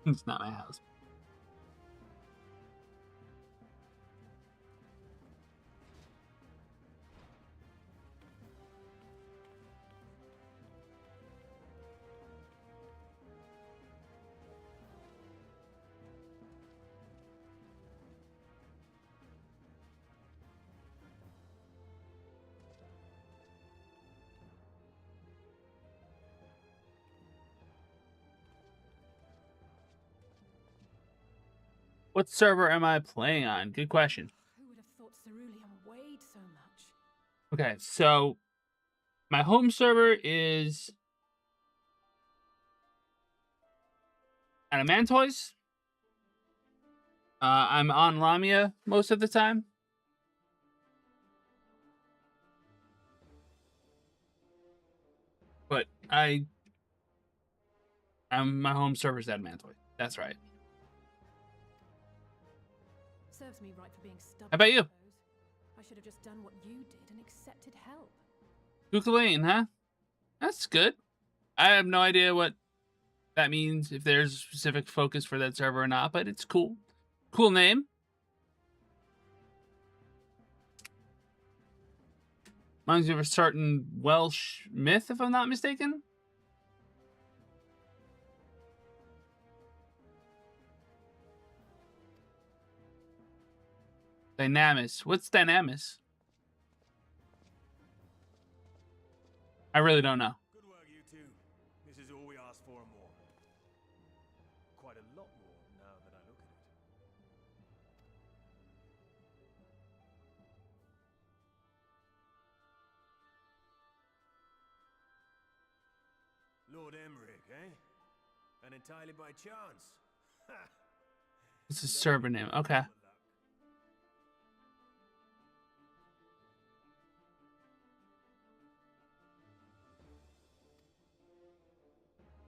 It's not my house. What server am I playing on? Good question. Who would have thought ceruleum weighed so much? Okay, so my home server is Adamantoise. I'm on Lamia most of the time. But my home server is Adamantoise. That's right. Serves me right for being stubborn. How about you? I should have just done what you did and accepted help. Ukulele, huh? That's good. I have no idea what that means, if there's a specific focus for that server or not, but it's cool. Cool name. Reminds me of a certain Welsh myth, if I'm not mistaken. Dynamis. What's Dynamis? I really don't know. Good work, you two. This is all we asked for and more. Quite a lot more now that I look at it. Lord Emmerich, eh? And entirely by chance. It's a server name. Okay.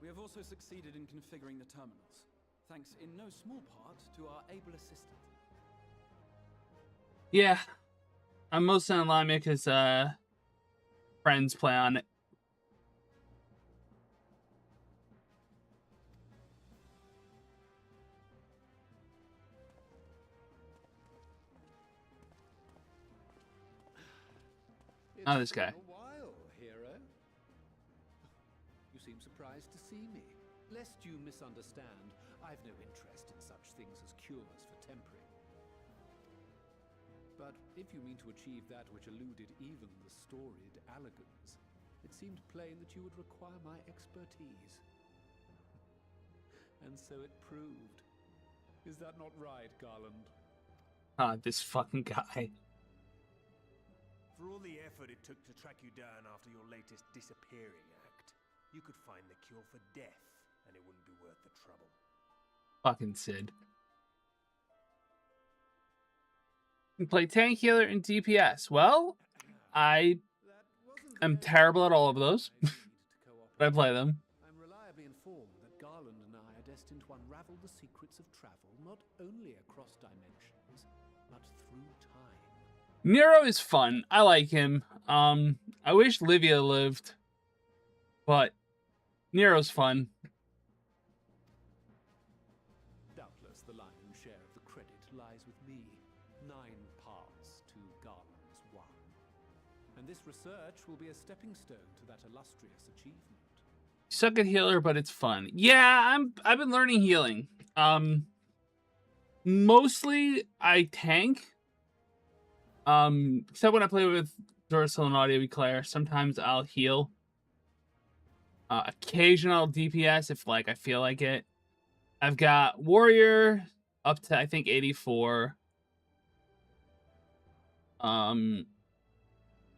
We have also succeeded in configuring the terminals, thanks in no small part to our able assistant. Yeah. I'm mostly on Lamia because friends play on it. Oh, this guy. It's been a while, hero. You seem surprised to see me. Lest you misunderstand, I've no interest in such things as cures for tempering. But if you mean to achieve that which eluded even the storied Allagans, it seemed plain that you would require my expertise. And so it proved. Is that not right, Garland? Ah, this fucking guy. For all the effort it took to track you down after your latest disappearing act, you could find the cure for death and it wouldn't be worth the trouble. Fucking Sid. You play tank, healer, and DPS. Well, I am terrible at all of those, but I play them. I'm reliably informed that Garland and I are destined to unravel the secrets of travel, not only across dimensions, but through time. Nero is fun. I like him. I wish Livia lived, but Nero's fun. Doubtless the lion's share of the credit lies with me. 9 parts to Garland's 1. And this research will be a stepping stone to that illustrious achievement. Suck at healer, but it's fun. Yeah, I've been learning healing. Mostly I tank. Except when I play with Zorusil and Audio Eclair, sometimes I'll heal. Occasional DPS if like I feel like it. I've got warrior up to I think 84.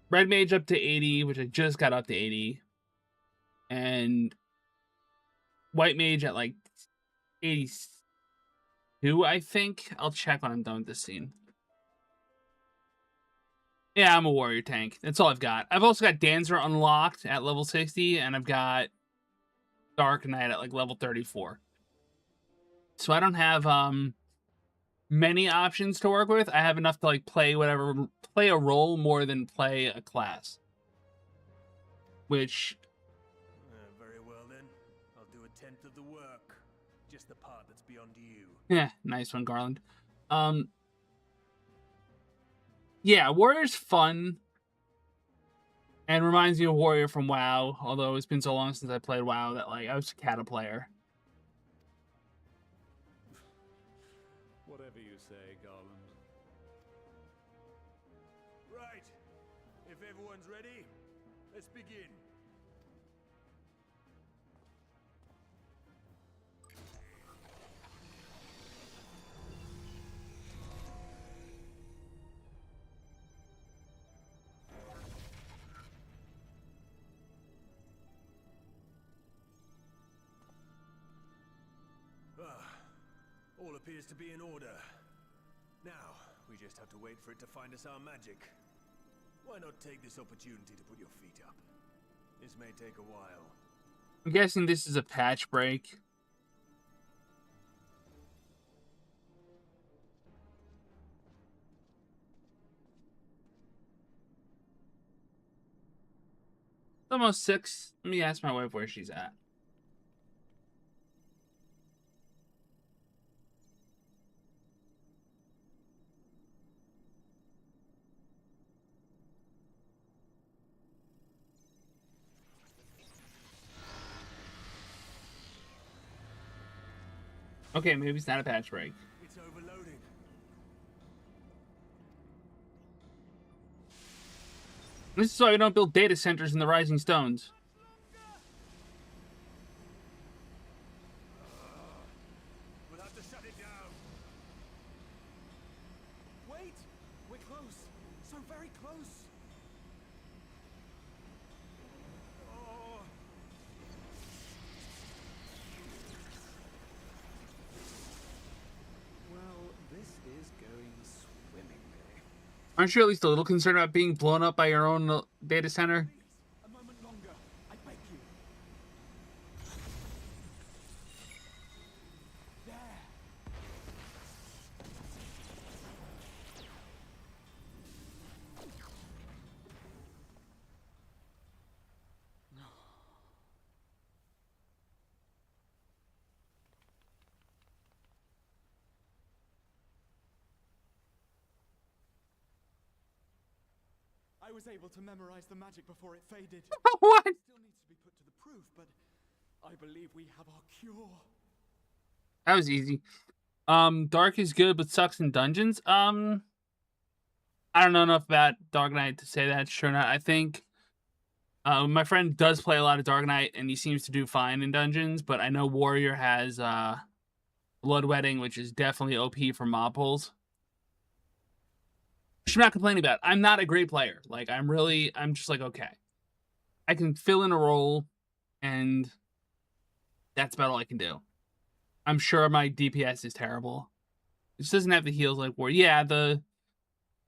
Red mage up to 80, which I just got up to 80. And white mage at like 82, I think. I'll check when I'm done with this scene. Yeah, I'm a warrior tank. That's all I've got. I've also got Dancer unlocked at level 60, and I've got Dark Knight at like level 34. So I don't have many options to work with. I have enough to like play a role more than play a class. Which very well then. I'll do 1/10 of the work. Just the part that's beyond you. yeah, nice one, Garland. Yeah, Warrior's fun. And reminds me of Warrior from WoW, although it's been so long since I played WoW that like I was a Cata player. Whatever you say, Garland. Right. If everyone's ready, let's begin. All appears to be in order. Now, we just have to wait for it to find us our magic. Why not take this opportunity to put your feet up? This may take a while. I'm guessing this is a patch break. It's almost 6. Let me ask my wife where she's at. Okay, maybe it's not a patch break. It's overloading. This is why we don't build data centers in the Rising Stones. We'll have to shut it down. Wait! We're close. So very close. Oh. Well, this is going swimmingly. Aren't you at least a little concerned about being blown up by your own data center? A moment longer. I beg you. There. I was able to memorize the magic before it faded. What? It still needs to be put to the proof, but I believe we have our cure. That was easy. Dark is good, but sucks in dungeons. I don't know enough about Dark Knight to say that's true or not. I think my friend does play a lot of Dark Knight, and he seems to do fine in dungeons, but I know Warrior has Bloodwetting, which is definitely OP for mob pulls. Which I'm not complaining about. I'm not a great player. Like, I'm just like, okay. I can fill in a role, and That's about all I can do. I'm sure my DPS is terrible. It just doesn't have the heals like War. Yeah, the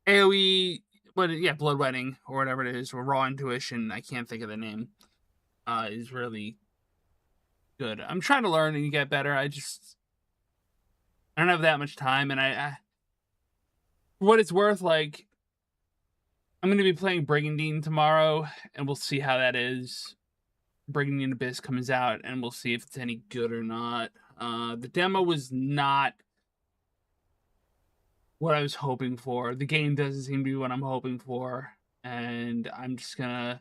AoE, but yeah, Bloodwedding or whatever it is, or Raw Intuition, I can't think of the name, is really good. I'm trying to learn and get better. I don't have that much time, and I for what it's worth, like, I'm going to be playing Brigandine tomorrow, and we'll see how that is. Brigandine Abyss comes out, and we'll see if it's any good or not. The demo was not what I was hoping for. The game doesn't seem to be what I'm hoping for, and I'm just going to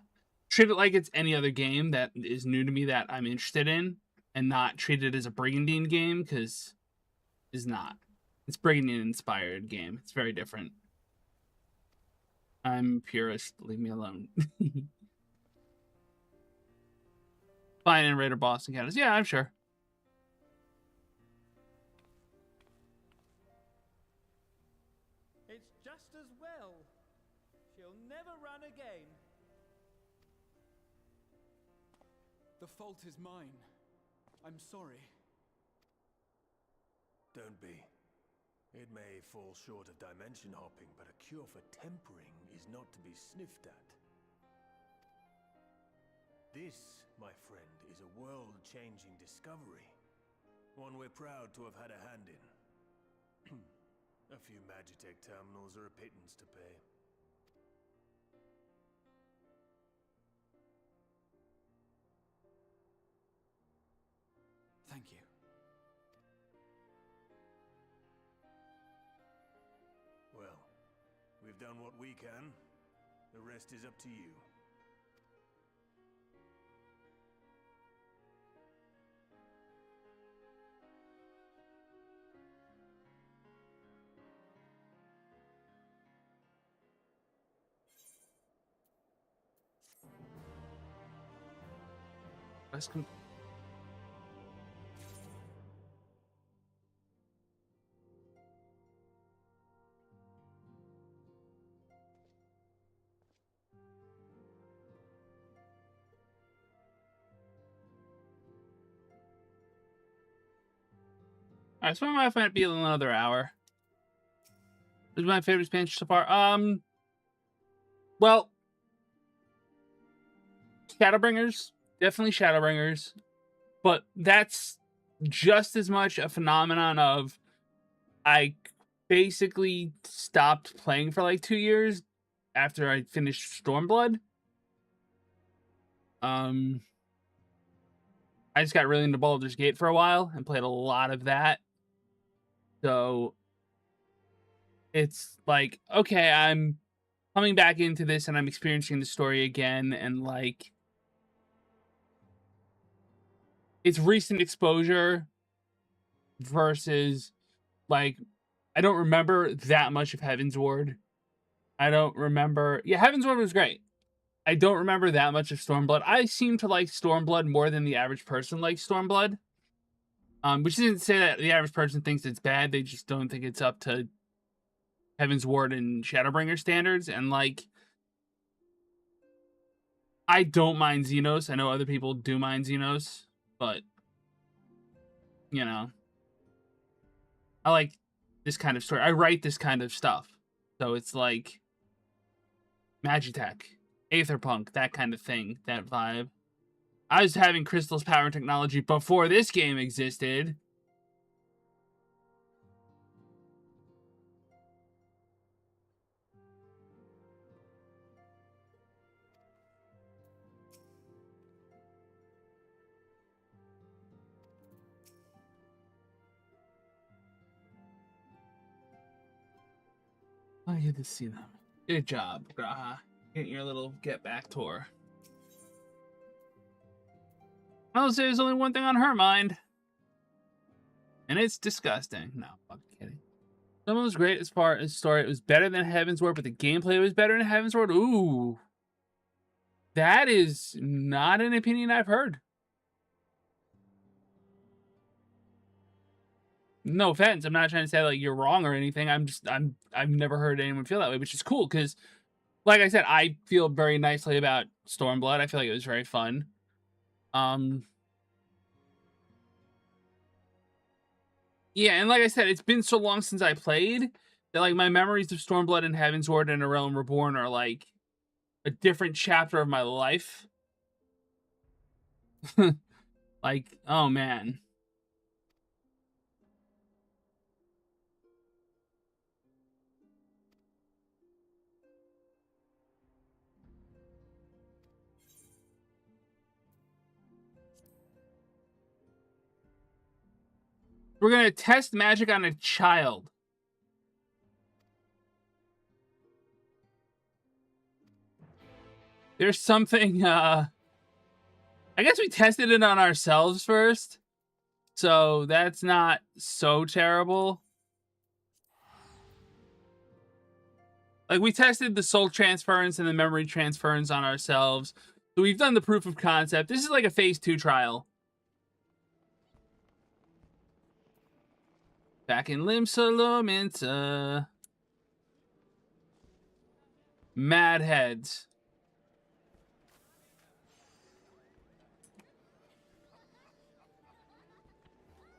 treat it like it's any other game that is new to me that I'm interested in, and not treat it as a Brigandine game, because it's not. It's Brigandine-inspired game. It's very different. I'm a purist. Leave me alone. Fine and Raider boss encounters. Yeah, I'm sure. It's just as well. She'll never run again. The fault is mine. I'm sorry. Don't be. It may fall short of dimension hopping, but a cure for tempering is not to be sniffed at. This, my friend, is a world-changing discovery. One we're proud to have had a hand in. A few Magitech terminals are a pittance to pay. Thank you. Well, we've done what we can. The rest is up to you. Let's come. Alright, so I might be another hour. This is my favorite expansion so far. Well, Shadowbringers, definitely Shadowbringers, but that's just as much a phenomenon of I basically stopped playing for like 2 years after I finished Stormblood. I just got really into Baldur's Gate for a while and played a lot of that. So it's like, okay, I'm coming back into this and I'm experiencing the story again, and like it's recent exposure versus like I don't remember that much of Heavensward. I don't remember. Yeah, Heavensward was great. I don't remember that much of Stormblood. I seem to like Stormblood more than the average person likes Stormblood. Which isn't to say that the average person thinks it's bad. They just don't think it's up to Heavensward and Shadowbringer standards. And like, I don't mind Xenos. I know other people do mind Xenos, but you know, I like this kind of story. I write this kind of stuff. So it's like Magitech, Aetherpunk, that kind of thing, that vibe. I was having Crystal's power technology before this game existed. I get to see them. Good job, Graha. Getting your little get back tour. I'll say there's only one thing on her mind. And it's disgusting. No, I'm kidding. Some was great as far as story. It was better than Heavensward, but the gameplay was better than Heavensward. Ooh. That is not an opinion I've heard. No offense. I'm not trying to say like you're wrong or anything. I've never heard anyone feel that way, which is cool because, like I said, I feel very nicely about Stormblood. I feel like it was very fun. Yeah, and like I said, it's been so long since I played that like my memories of Stormblood and Heavensward and A Realm Reborn are like a different chapter of my life. Like, oh man. We're gonna test magic on a child. There's something, I guess we tested it on ourselves first. So that's not so terrible. Like, we tested the soul transference and the memory transference on ourselves. So we've done the proof of concept. This is like a phase 2 trial. Back in Limsa Mad Heads.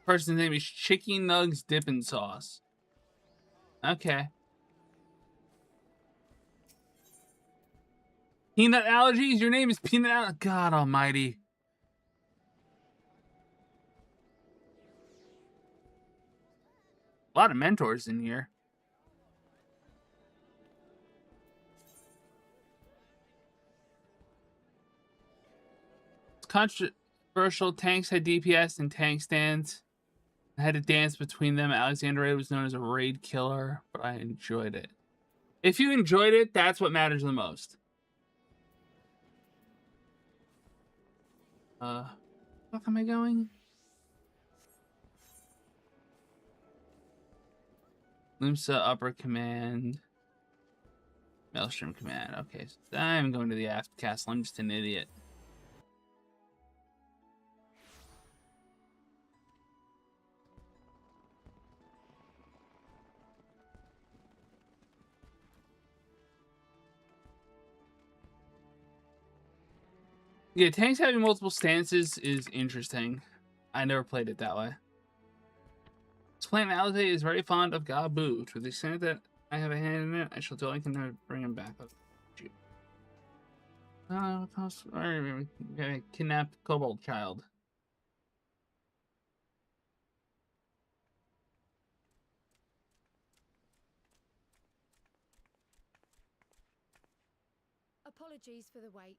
Person's name is Chicky Nugs Dippin' Sauce. Okay. Peanut allergies? Your name is Peanut Allergies? God almighty. A lot of mentors in here. It's controversial. Tanks had DPS and tank stands. I had to dance between them. Alexander Raid was known as a raid killer, but I enjoyed it. If you enjoyed it, that's what matters the most. Where am I going? Limsa Upper Command. Maelstrom Command. Okay, so I'm going to the Aft Castle. I'm just an idiot. Yeah, tanks having multiple stances is interesting. I never played it that way. This plant Alate is very fond of Gabu. To the extent that I have a hand in it, I shall do all I can to bring him back. Kidnap Kobold Child. Apologies for the wait.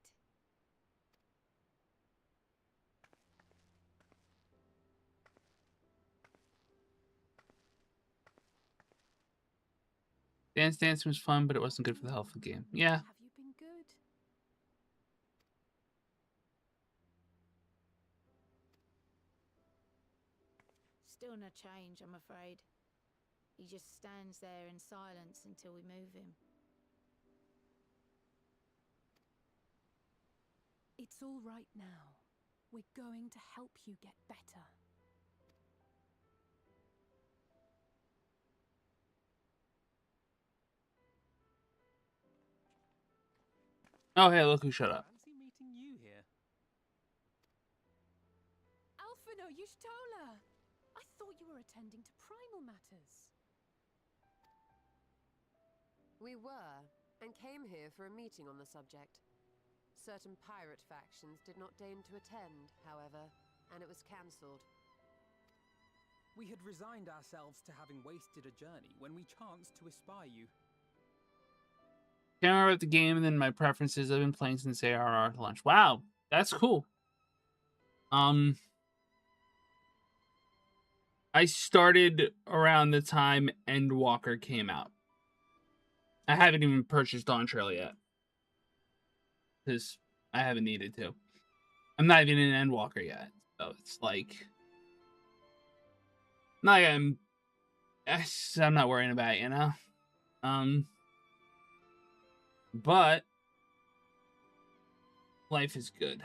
Dance Dancing was fun, but it wasn't good for the health of the game. Yeah. Have you been good? Still no change, I'm afraid. He just stands there in silence until we move him. It's all right now. We're going to help you get better. Oh, hey, look who showed up. Fancy meeting you here. Alphino Yushtola! I thought you were attending to primal matters. We were, and came here for a meeting on the subject. Certain pirate factions did not deign to attend, however, and it was cancelled. We had resigned ourselves to having wasted a journey when we chanced to espy you. Can't remember about the game and then my preferences. I've been playing since ARR launch. Wow, that's cool. I started around the time Endwalker came out. I haven't even purchased Dawn Trail yet. Because I haven't needed to. I'm not even in Endwalker yet. So it's like... Not like I'm not worrying about it, you know? But... life is good.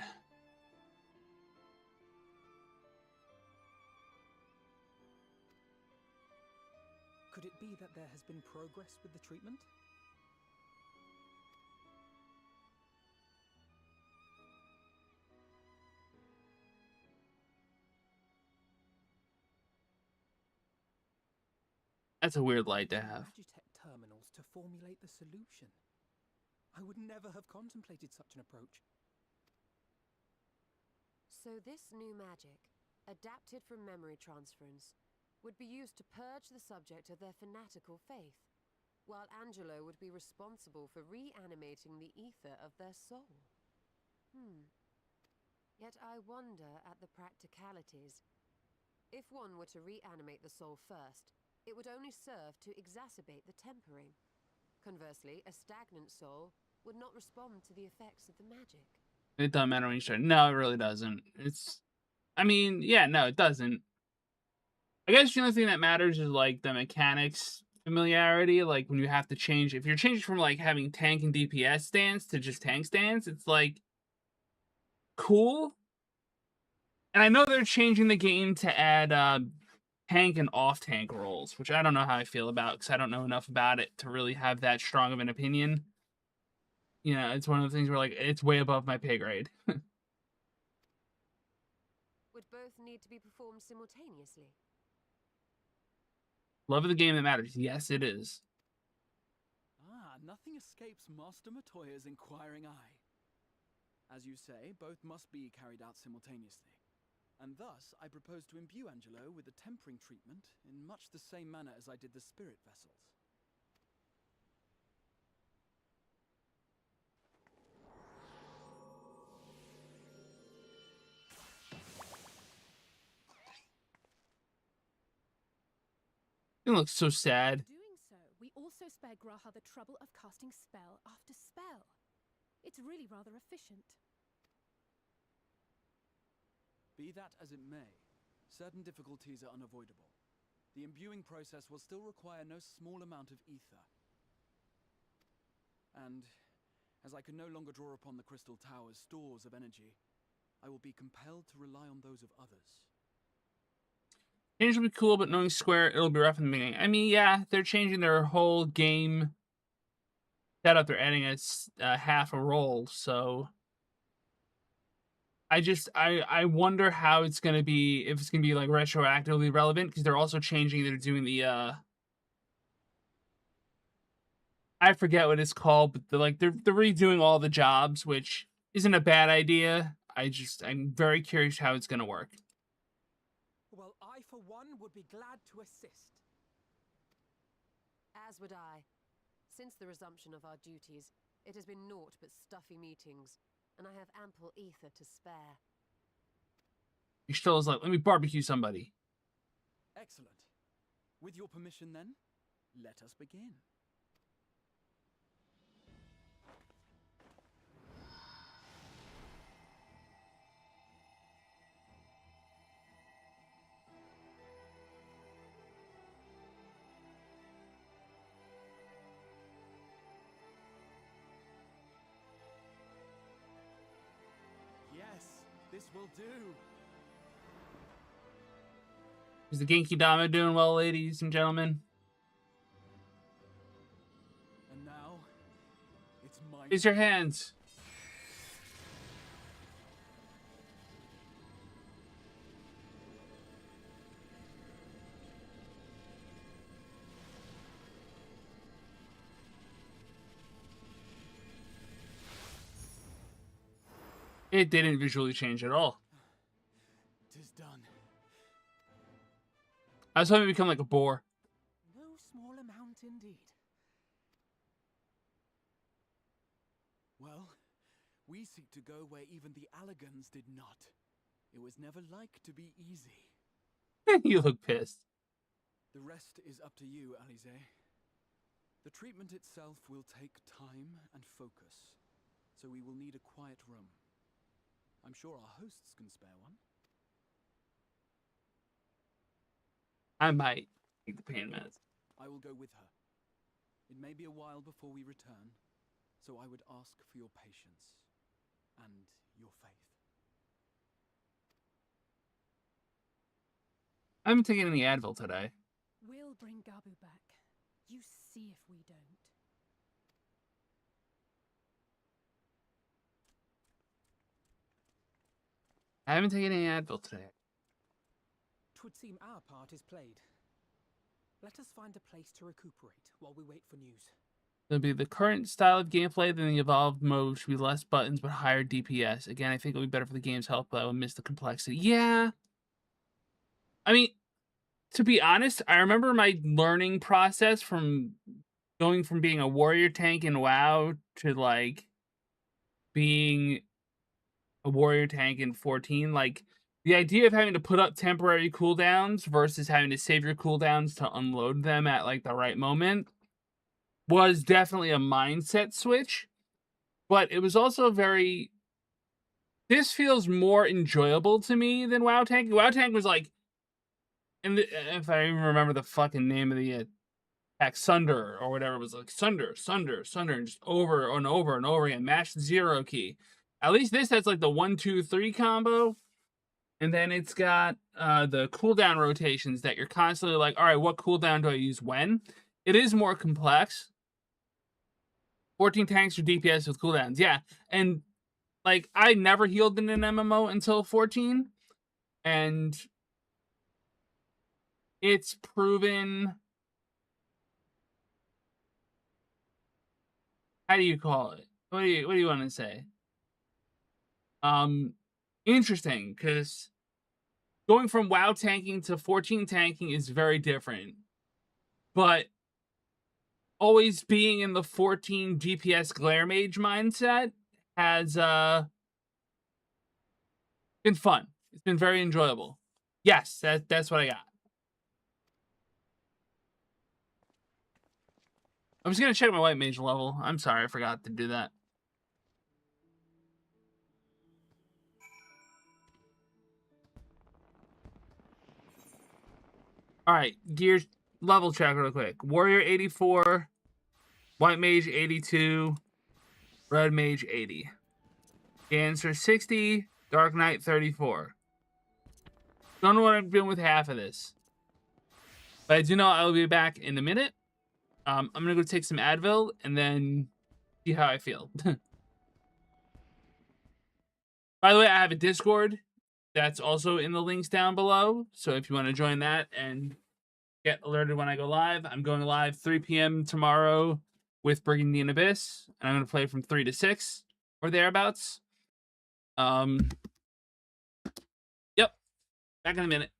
Could it be that there has been progress with the treatment? That's a weird light to have. Magitech terminals to formulate the solution. I would never have contemplated such an approach. So this new magic, adapted from memory transference, would be used to purge the subject of their fanatical faith, while Angelo would be responsible for reanimating the ether of their soul. Yet I wonder at the practicalities. If one were to reanimate the soul first, it would only serve to exacerbate the tempering. Conversely, a stagnant soul would not respond to the effects of the magic. It doesn't matter when you start. No, it really doesn't. I mean, yeah, no, it doesn't. I guess the only thing that matters is, like, the mechanics familiarity. Like, when you have to change, if you're changing from, like, having tank and DPS stance to just tank stance, it's, like, cool. And I know they're changing the game to add tank and off-tank roles, which I don't know how I feel about, because I don't know enough about it to really have that strong of an opinion. You know, it's one of the things where, like, it's way above my pay grade. Would both need to be performed simultaneously? Love of the game that matters. Yes, it is. Ah, nothing escapes Master Matoya's inquiring eye. As you say, both must be carried out simultaneously. And thus, I propose to imbue Angelo with a tempering treatment in much the same manner as I did the spirit vessels. It looks so sad. Doing so, we also spare Graha the trouble of casting spell after spell. It's really rather efficient. Be that as it may, certain difficulties are unavoidable. The imbuing process will still require no small amount of ether. And, as I can no longer draw upon the Crystal Tower's stores of energy, I will be compelled to rely on those of others. Change will be cool, but knowing Square, it'll be rough in the beginning. I mean, yeah, they're changing their whole game setup. They're adding a half a role, so I wonder how it's gonna be, if it's gonna be like retroactively relevant, because they're also changing. They're doing the I forget what it's called, but they're redoing all the jobs, which isn't a bad idea. I'm very curious how it's gonna work. Well, I, for one, would be glad to assist. As would I. Since the resumption of our duties, it has been naught but stuffy meetings, and I have ample ether to spare. Ishtolla's like, let me barbecue somebody. Excellent. With your permission, then, let us begin. Yes, this will do. Is the Genki Dama doing well, ladies and gentlemen? And now, it's my... Raise your hands. It didn't visually change at all. 'Tis done. I was hoping to become like a boar. No small amount indeed. Well, we seek to go where even the Allegans did not. It was never like to be easy. You look pissed. The rest is up to you, Alize. The treatment itself will take time and focus, so we will need a quiet room. I'm sure our hosts can spare one. I might take the pain meds. I will go with her. It may be a while before we return, so I would ask for your patience and your faith. I haven't taken any Advil today. We'll bring Gabu back. You see if we don't. I haven't taken any Advil today. 'Twould seem our part is played. Let us find a place to recuperate while we wait for news. It'll be the current style of gameplay, then the evolved mode should be less buttons but higher DPS. Again, I think it'll be better for the game's health, but I would miss the complexity. Yeah. I mean, to be honest, I remember my learning process from going from being a warrior tank in WoW to like being a warrior tank in 14. Like the idea of having to put up temporary cooldowns versus having to save your cooldowns to unload them at like the right moment was definitely a mindset switch, but it was also very, this feels more enjoyable to me than WoW Tank. WoW Tank was like, and if I even remember the fucking name of the attack, Sunder or whatever, it was like Sunder, and just over and over and over again, mash the 0 key. At least this has like the 1-2-3 combo, and then it's got the cooldown rotations that you're constantly like, all right, what cooldown do I use when? It is more complex. 14 tanks for DPS with cooldowns, yeah. And like I never healed in an MMO until 14, and it's proven, how do you call it? What do you want to say? Interesting, because going from WoW tanking to 14 tanking is very different. But always being in the 14 DPS Glare Mage mindset has been fun. It's been very enjoyable. Yes, that's what I got. I'm just gonna check my white mage level. I'm sorry, I forgot to do that. Alright, gear level check real quick. Warrior 84, white mage 82, red mage 80. Dancer 60, Dark Knight 34. Don't know what I'm doing with half of this, but I do know I will be back in a minute. I'm gonna go take some Advil and then see how I feel. By the way, I have a Discord that's also in the links down below, so if you want to join that and get alerted when I go live, I'm going live 3 p.m. tomorrow with Brigandine Abyss, and I'm gonna play from 3 to 6 or thereabouts. Yep, back in a minute.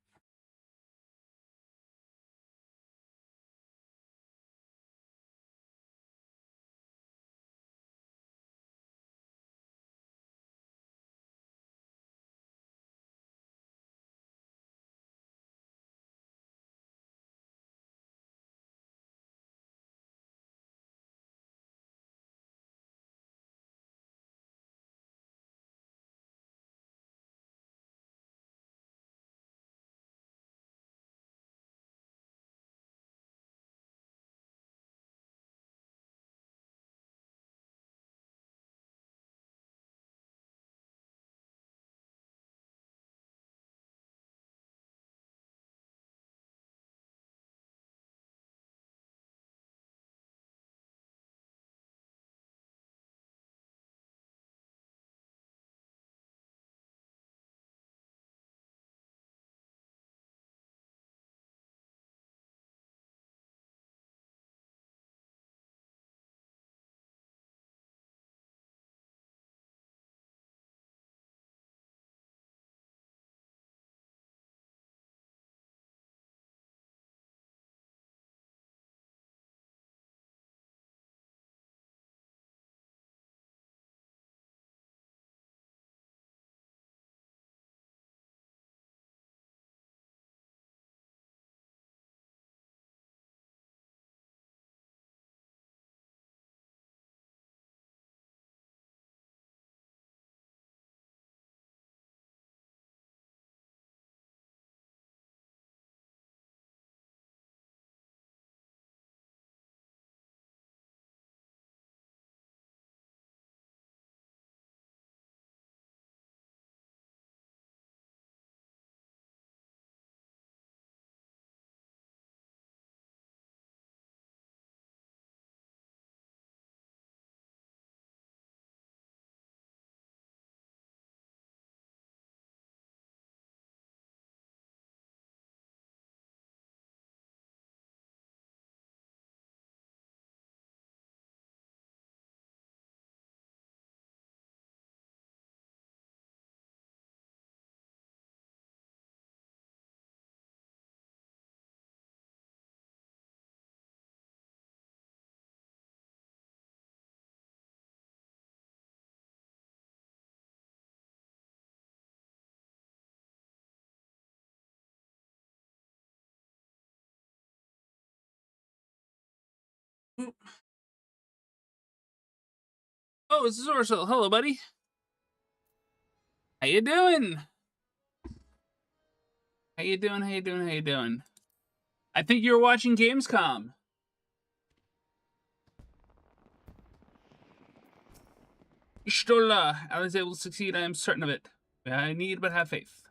Oh, it's Zorusil. Hello, buddy. How you doing? How you doing? How you doing? How you doing? I think you were watching Gamescom. Ishtola. I was able to succeed. I am certain of it. I need but have faith.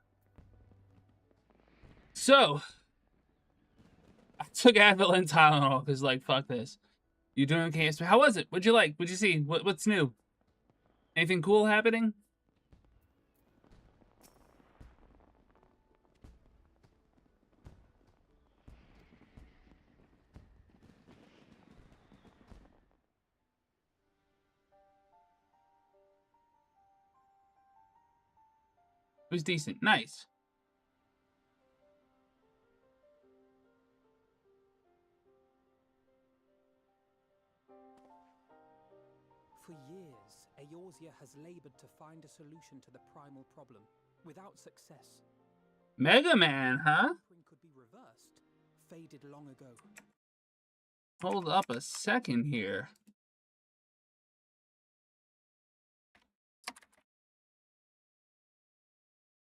So, I took Advil and Tylenol because, like, fuck this. You doing okay? How was it? What'd you like? What'd you see? What's new? Anything cool happening? It was decent. Nice. For years, Eorzea has labored to find a solution to the primal problem, without success. Mega Man, huh? Could be reversed, faded long ago. Hold up a second here.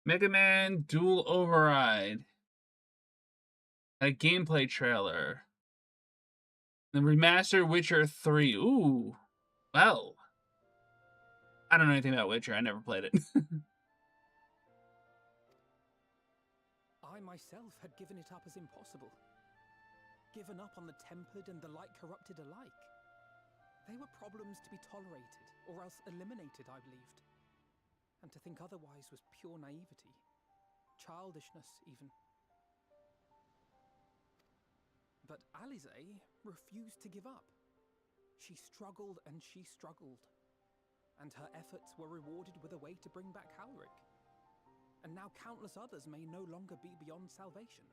Mega Man Dual Override. A gameplay trailer. The remastered Witcher 3. Ooh. Well. I don't know anything about Witcher. I never played it. I myself had given it up as impossible. Given up on the tempered and the light-corrupted alike. They were problems to be tolerated, or else eliminated, I believed. And to think otherwise was pure naivety. Childishness, even. But Alize refused to give up. She struggled and she struggled. And her efforts were rewarded with a way to bring back Halric. And now countless others may no longer be beyond salvation.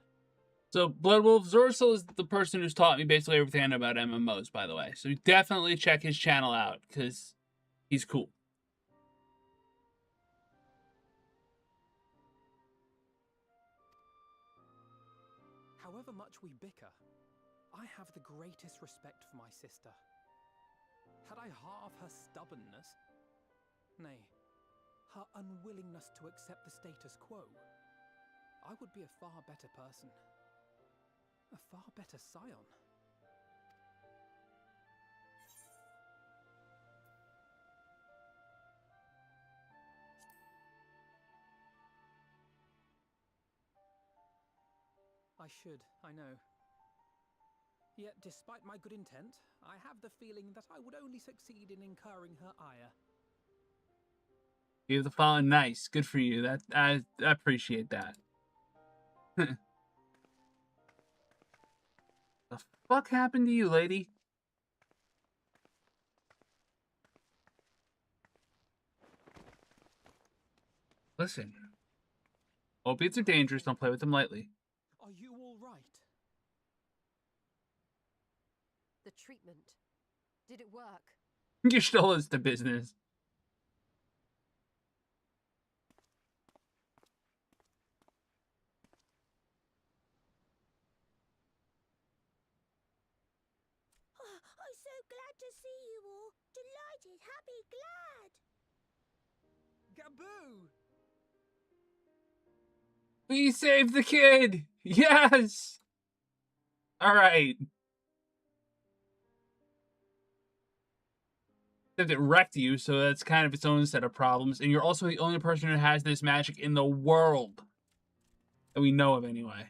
So, Bloodwolf, Zorusil is the person who's taught me basically everything I know about MMOs, by the way. So definitely check his channel out, because he's cool. However much we bicker, I have the greatest respect for my sister. Had I half her stubbornness, nay, her unwillingness to accept the status quo, I would be a far better person. A far better scion. I should, I know. Yet, despite my good intent, I have the feeling that I would only succeed in incurring her ire. You're the following. Nice. Good for you. That I appreciate that. The fuck happened to you, lady? Listen. Opiates are dangerous. Don't play with them lightly. Are you all right? The treatment. Did it work? You stole us to business. I'm so glad to see you all. Delighted, happy, glad. Gaboo! We saved the kid! Yes! Alright. Except it wrecked you, so that's kind of its own set of problems. And you're also the only person who has this magic in the world. That we know of, anyway.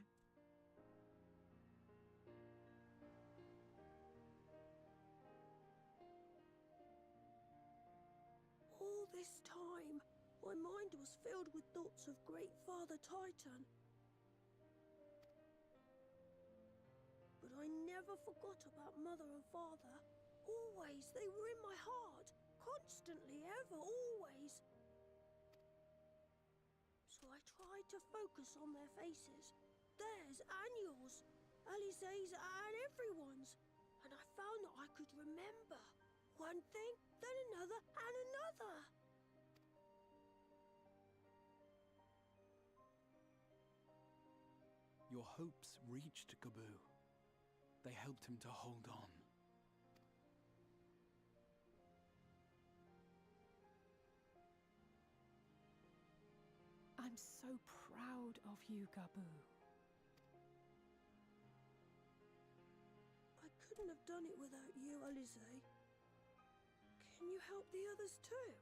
All this time, my mind was filled with thoughts of Great Father Titan. But I never forgot about Mother and Father. Always, they were in my heart. Constantly, ever, always. So I tried to focus on their faces. Theirs and yours. Alize's and everyone's. And I found that I could remember. One thing, then another, and another. Your hopes reached Gaboo. They helped him to hold on. I'm so proud of you, Gabu. I couldn't have done it without you, Alize. Can you help the others too?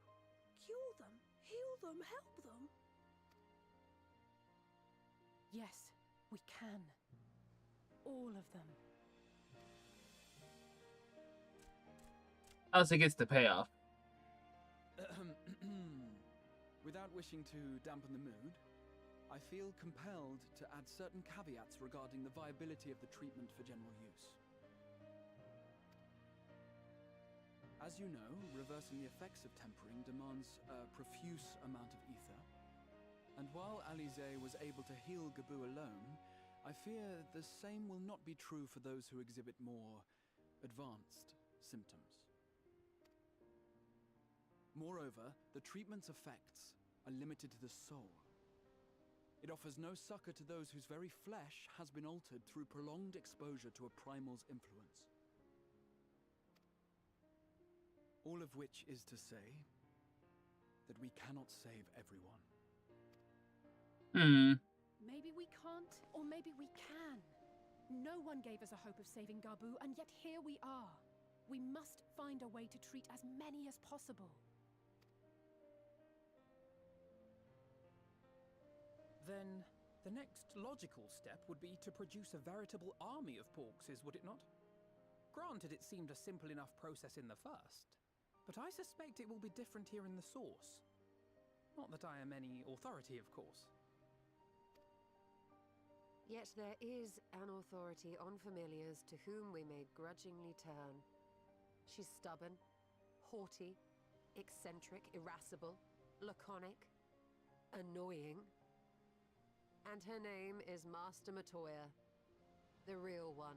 Cure them, heal them, help them? Yes, we can. All of them. Else it gets the payoff. Without wishing to dampen the mood, I feel compelled to add certain caveats regarding the viability of the treatment for general use. As you know, reversing the effects of tempering demands a profuse amount of ether. And while Alize was able to heal Gabu alone, I fear the same will not be true for those who exhibit more advanced symptoms. Moreover, the treatment's effects are limited to the soul. It offers no succor to those whose very flesh has been altered through prolonged exposure to a primal's influence. All of which is to say that we cannot save everyone. Maybe we can't, or maybe we can. No one gave us a hope of saving Gabu, and yet here we are. We must find a way to treat as many as possible. Then, the next logical step would be to produce a veritable army of Porkses, would it not? Granted, it seemed a simple enough process in the first, but I suspect it will be different here in the source. Not that I am any authority, of course. Yet there is an authority on familiars to whom we may grudgingly turn. She's stubborn, haughty, eccentric, irascible, laconic, annoying. And her name is Master Matoya, the real one.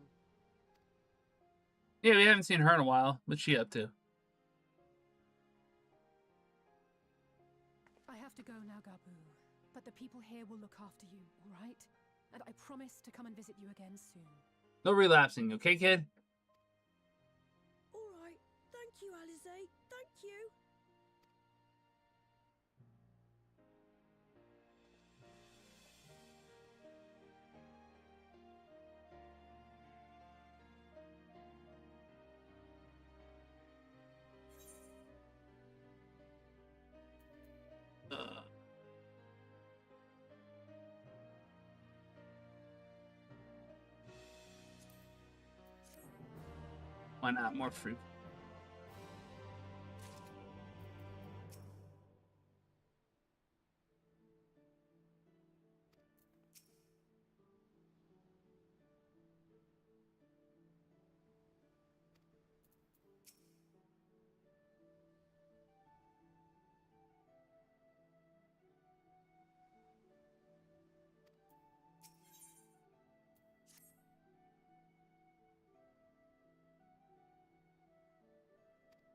Yeah, we haven't seen her in a while. What's she up to? I have to go now, Gabu. But the people here will look after you, all right? And I promise to come and visit you again soon. No relapsing, okay, kid? All right. Thank you, Alize. Thank you. Why not? More fruit.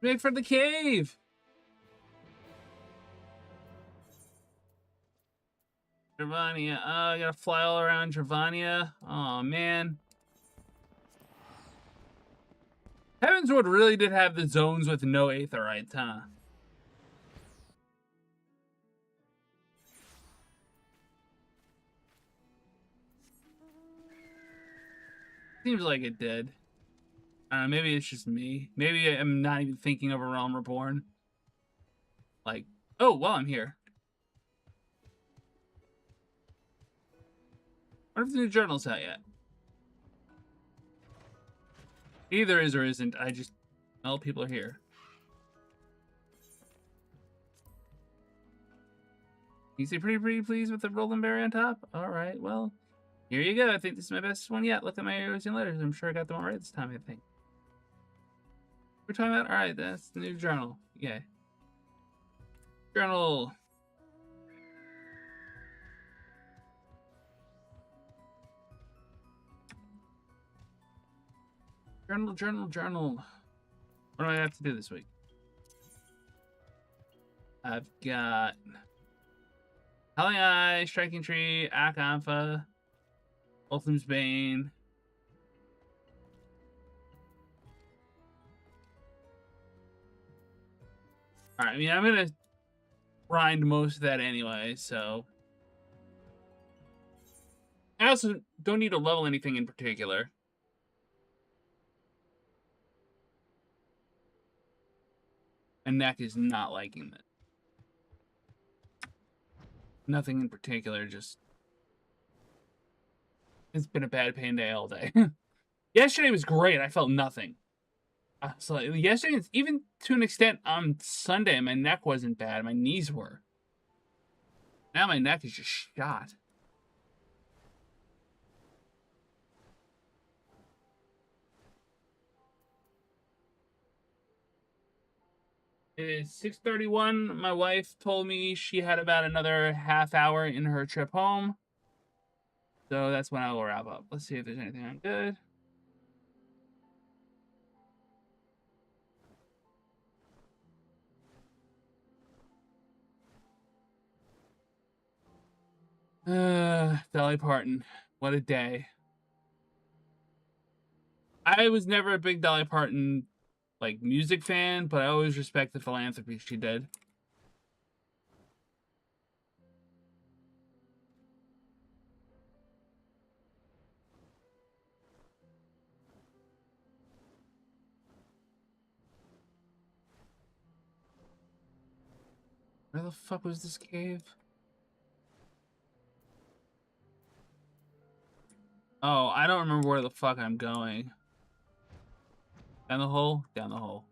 Make for the cave! Dravania. I gotta fly all around Dravania. Oh man. Heavenswood really did have the zones with no aetherites, huh? Seems like it did. Maybe it's just me. Maybe I'm not even thinking of a Realm Reborn. Like, oh, well, I'm here. What if the new journal's out yet? Either is or isn't. I just, well, people are here. You say pretty pleased with the Rolling Berry on top? All right, well, here you go. I think this is my best one yet. Look at my arrows and letters. I'm sure I got them all right this time, I think. We're talking about, all right, that's the new journal. Yeah. Journal. Journal. What do I have to do this week? I've got Howling Eye, Striking Tree, Akanfa, Ultim's Bane. Alright, I mean, I'm gonna grind most of that anyway, so I also don't need to level anything in particular. And Neck is not liking it. Nothing in particular, just... It's been a bad pain day all day. Yesterday was great. I felt nothing. So yesterday, even to an extent on Sunday, my neck wasn't bad. My knees were. Now my neck is just shot. It is 6:31. My wife told me she had about another half hour in her trip home. So that's when I will wrap up. Let's see if there's anything I'm good. Dolly Parton. What a day. I was never a big Dolly Parton, like, music fan, but I always respect the philanthropy she did. Where the fuck was this cave? Oh, I don't remember where the fuck I'm going. Down the hole? Down the hole.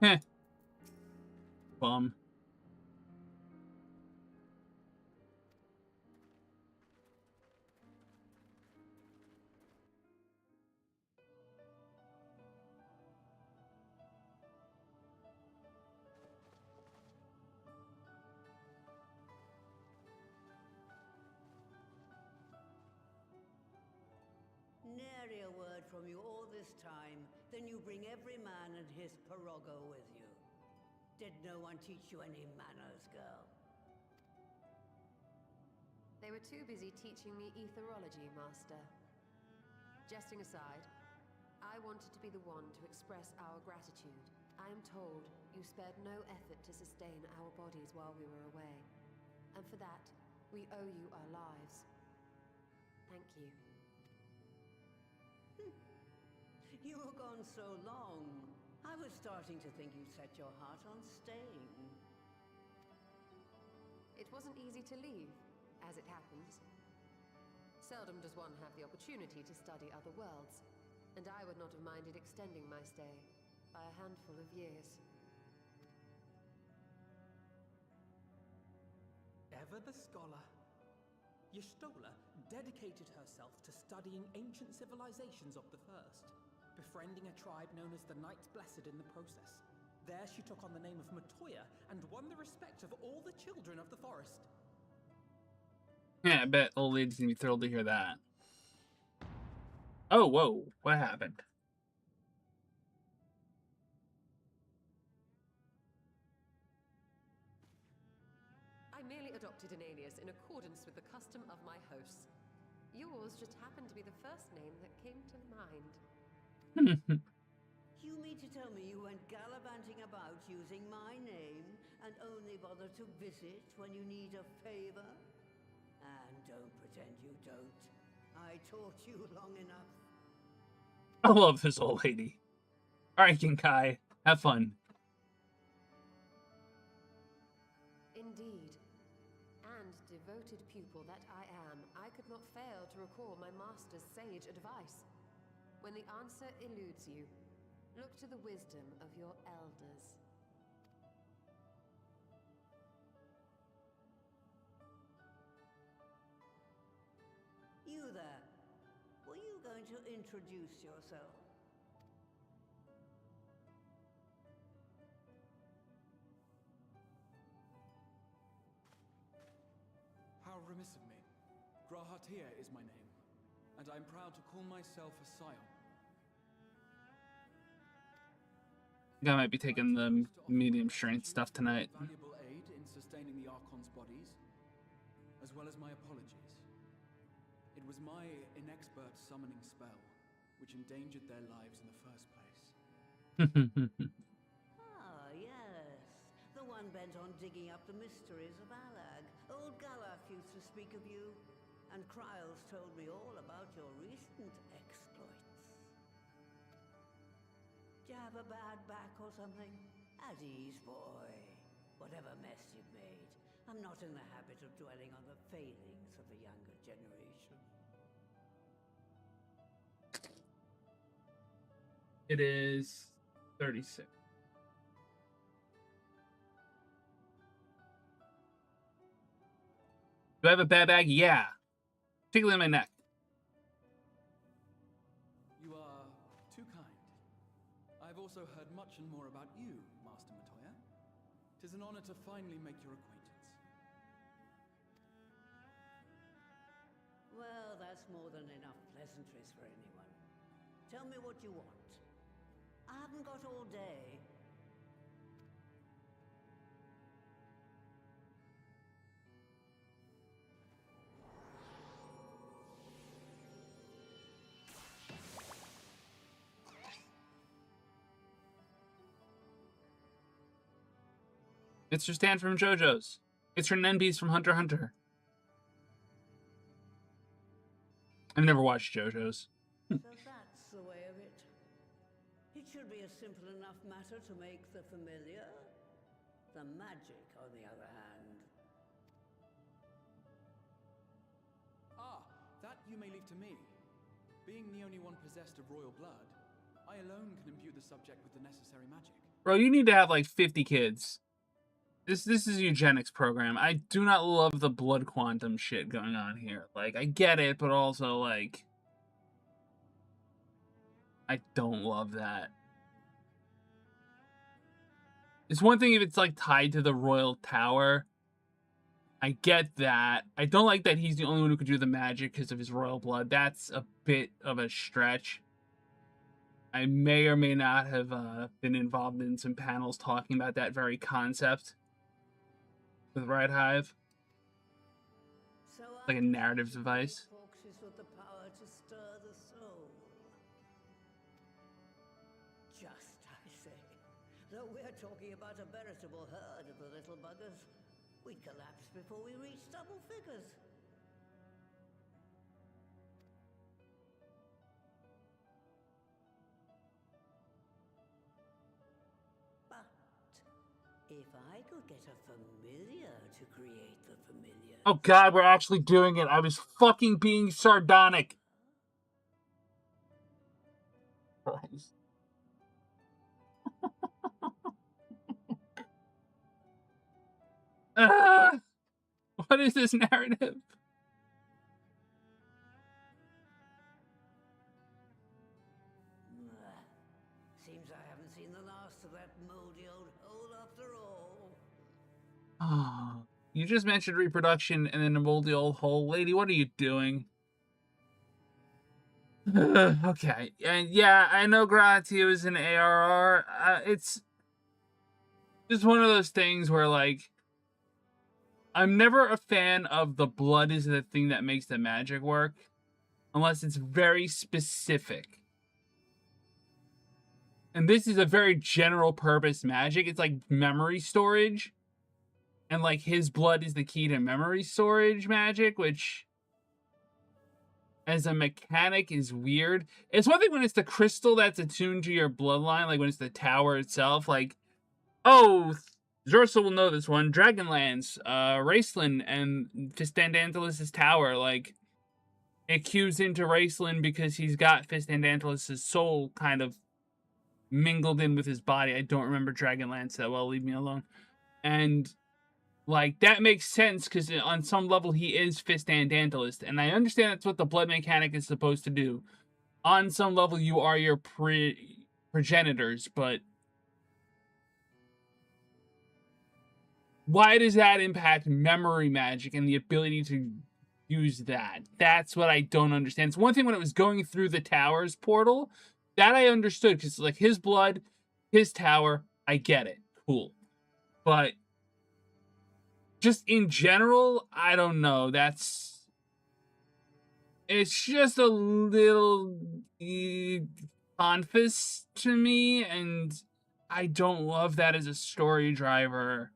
Heh. Bum. Nary a word from you all this time, then you bring every man and his pirogo with you. Did no one teach you any manners, girl? They were too busy teaching me etherology, Master. Jesting aside, I wanted to be the one to express our gratitude. I am told you spared no effort to sustain our bodies while we were away. And for that, we owe you our lives. Thank you. You were gone so long. I was starting to think you'd set your heart on staying. It wasn't easy to leave, as it happens. Seldom does one have the opportunity to study other worlds, and I would not have minded extending my stay by a handful of years. Ever the scholar. Y'shtola dedicated herself to studying ancient civilizations of the First, befriending a tribe known as the Knights Blessed in the process. There she took on the name of Matoya and won the respect of all the children of the forest. Yeah, I bet old lady's gonna be thrilled to hear that. Oh, whoa. What happened? I merely adopted an alias in accordance with the custom of my hosts. Yours just happened to be the first name that came to mind. You mean to tell me you went gallivanting about using my name and only bother to visit when you need a favor? And don't pretend you don't. I taught you long enough. I love this old lady. Alright, Kinkai. Have fun. Indeed. And devoted pupil that I am, I could not fail to recall my master's sage advice. When the answer eludes you, look to the wisdom of your elders. You there. Were you going to introduce yourself? How remiss of me. Grahatia is my name, and I'm proud to call myself a scion. think I might be taking the medium strength stuff tonight. Valuable aid in sustaining the Archon's bodies, as well as my apologies. It was my inexpert summoning spell which endangered their lives in the first place. Ah, yes. The one bent on digging up the mysteries of Alag. Old Galaf used to speak of you, and Kryles told me all about your recent exploits. Do you have a bad back or something? At ease, boy. Whatever mess you've made, I'm not in the habit of dwelling on the failings of the younger generation. It is 36. Do I have a bad bag? Yeah. Particularly in my neck. You are too kind. I've also heard much and more about you, Master Matoya. 'Tis an honor to finally make your acquaintance. Well, that's more than enough pleasantries for anyone. Tell me what you want. I haven't got all day. It's your Stan from JoJo's. It's your Nenbees from Hunter x Hunter. I've never watched JoJo's. So that's the way of it. It should be a simple enough matter to make the familiar. The magic, on the other hand. Ah, that you may leave to me. Being the only one possessed of royal blood, I alone can imbue the subject with the necessary magic. Bro, you need to have like 50 kids. This is a eugenics program. I do not love the blood quantum shit going on here. Like, I get it, but also, like, I don't love that. It's one thing if it's, like, tied to the royal tower. I get that. I don't like that he's the only one who could do the magic because of his royal blood. That's a bit of a stretch. I may or may not have been involved in some panels talking about that very concept with Right Hive. So like a narrative device. Foxes with the power to stir the soul. Just, I say. Though we're talking about a veritable herd of the little buggers, we'd collapse before we reach double figures. If I could get a familiar to create the familiar. Oh god, we're actually doing it. I was fucking being sardonic. What is this narrative? Seems I haven't seen the last of that moldy old hole after all. Oh, you just mentioned reproduction and then a moldy old hole. Lady, what are you doing? Okay. And yeah, I know Gratio is an ARR. It's just one of those things where, like, I'm never a fan of the blood is the thing that makes the magic work. Unless it's very specific. And this is a very general purpose magic. It's like memory storage. And like his blood is the key to memory storage magic, which as a mechanic is weird. It's one thing when it's the crystal that's attuned to your bloodline, like when it's the tower itself, like, oh, Zorusil will know this one. Dragonlance, Raceland, and Fistandantalis' tower, like, it cues into Raceland because he's got Fistandantalis' soul kind of mingled in with his body. I don't remember Dragonlance that well, leave me alone. And like, that makes sense because on some level he is Fistandantalis, and I understand that's what the blood mechanic is supposed to do. On some level you are your progenitors, but why does that impact memory magic and the ability to use that? That's what I don't understand. It's one thing when it was going through the tower's portal, that I understood, because like his blood his tower, I get it. Cool. But just in general, I don't know. It's just a little confus to me, and I don't love that as a story driver.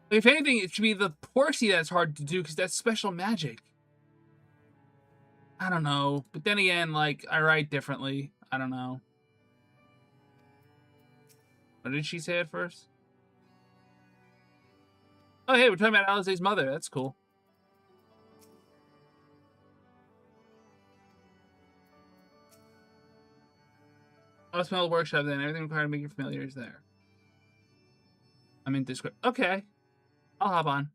If anything, it should be the Porcy that's hard to do because that's special magic. I don't know. But then again, like, I write differently. I don't know. What did she say at first? Oh, hey, we're talking about Alize's mother. That's cool. I'll smell the workshop then. Everything required to make you familiar is there. I'm in Discord. Okay. I'll hop on.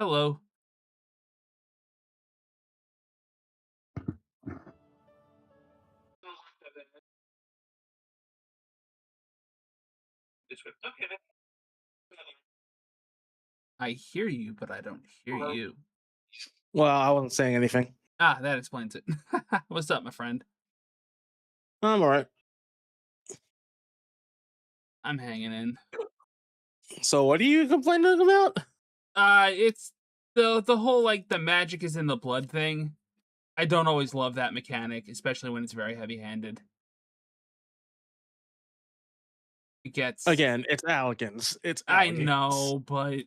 Hello. Okay. I hear you, but I don't hear you. Well, I wasn't saying anything. Ah, that explains it. What's up, my friend? I'm alright. I'm hanging in. So what are you complaining about? It's the whole, like, the magic is in the blood thing. I don't always love that mechanic, especially when it's very heavy-handed. It gets... Again, it's Alligans. It's Alligans. I know, but...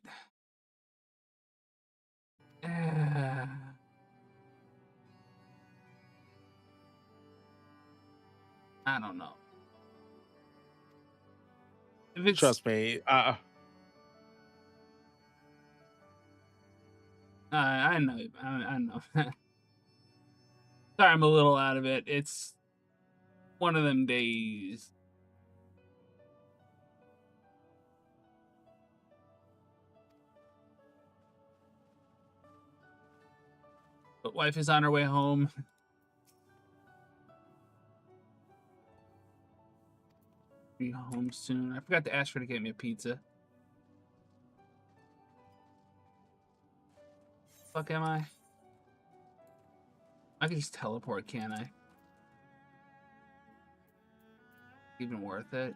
I don't know. If it's... Trust me. I know. I know. Sorry, I'm a little out of it. It's one of them days. But wife is on her way home. Be home soon. I forgot to ask her to get me a pizza. Fuck am I? I can just teleport, can't I? Even worth it?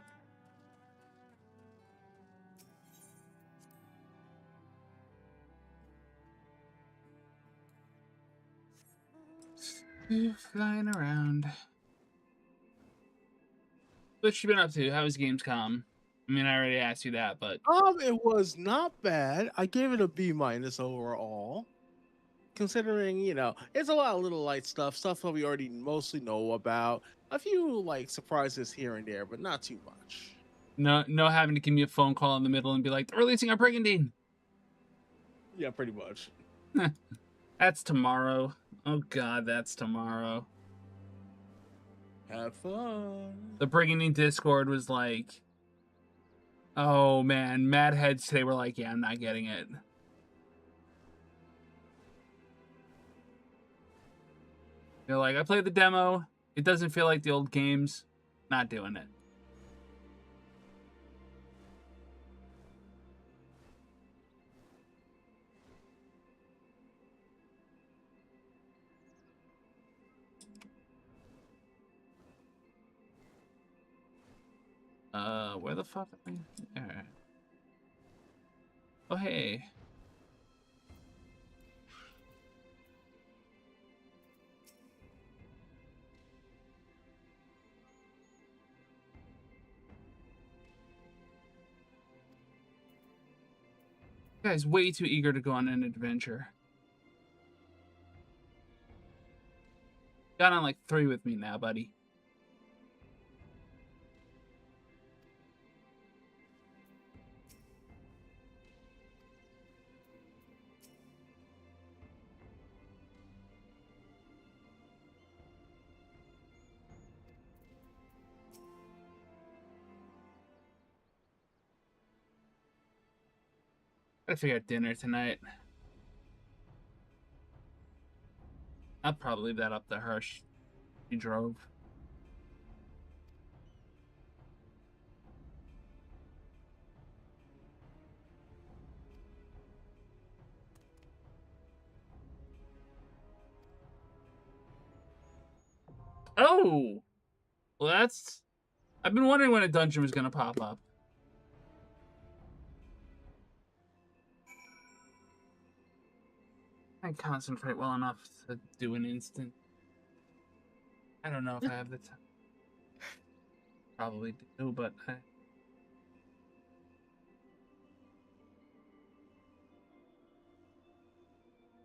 Flying around. What you been up to? How was Gamescom? I mean, I already asked you that, but... It was not bad. I gave it a B- overall. Considering, you know, it's a lot of little light stuff that we already mostly know about. A few, like, surprises here and there, but not too much. No having to give me a phone call in the middle and be like, they're releasing our Brigandine! Yeah, pretty much. That's tomorrow. Oh god, that's tomorrow. Have fun. The Brigandine Discord was like... Oh man, mad heads today were like, yeah, I'm not getting it. They're like, I played the demo. It doesn't feel like the old games. Not doing it. Where the fuck am I? There. Oh, hey. This guy's way too eager to go on an adventure. Got on like 3 with me now, buddy. Gotta figure out dinner tonight. I'll probably leave that up to her. She drove. Oh! Well, that's... I've been wondering when a dungeon was gonna pop up. I can't concentrate well enough to do an instant. I don't know if I have the time. Probably do, but I...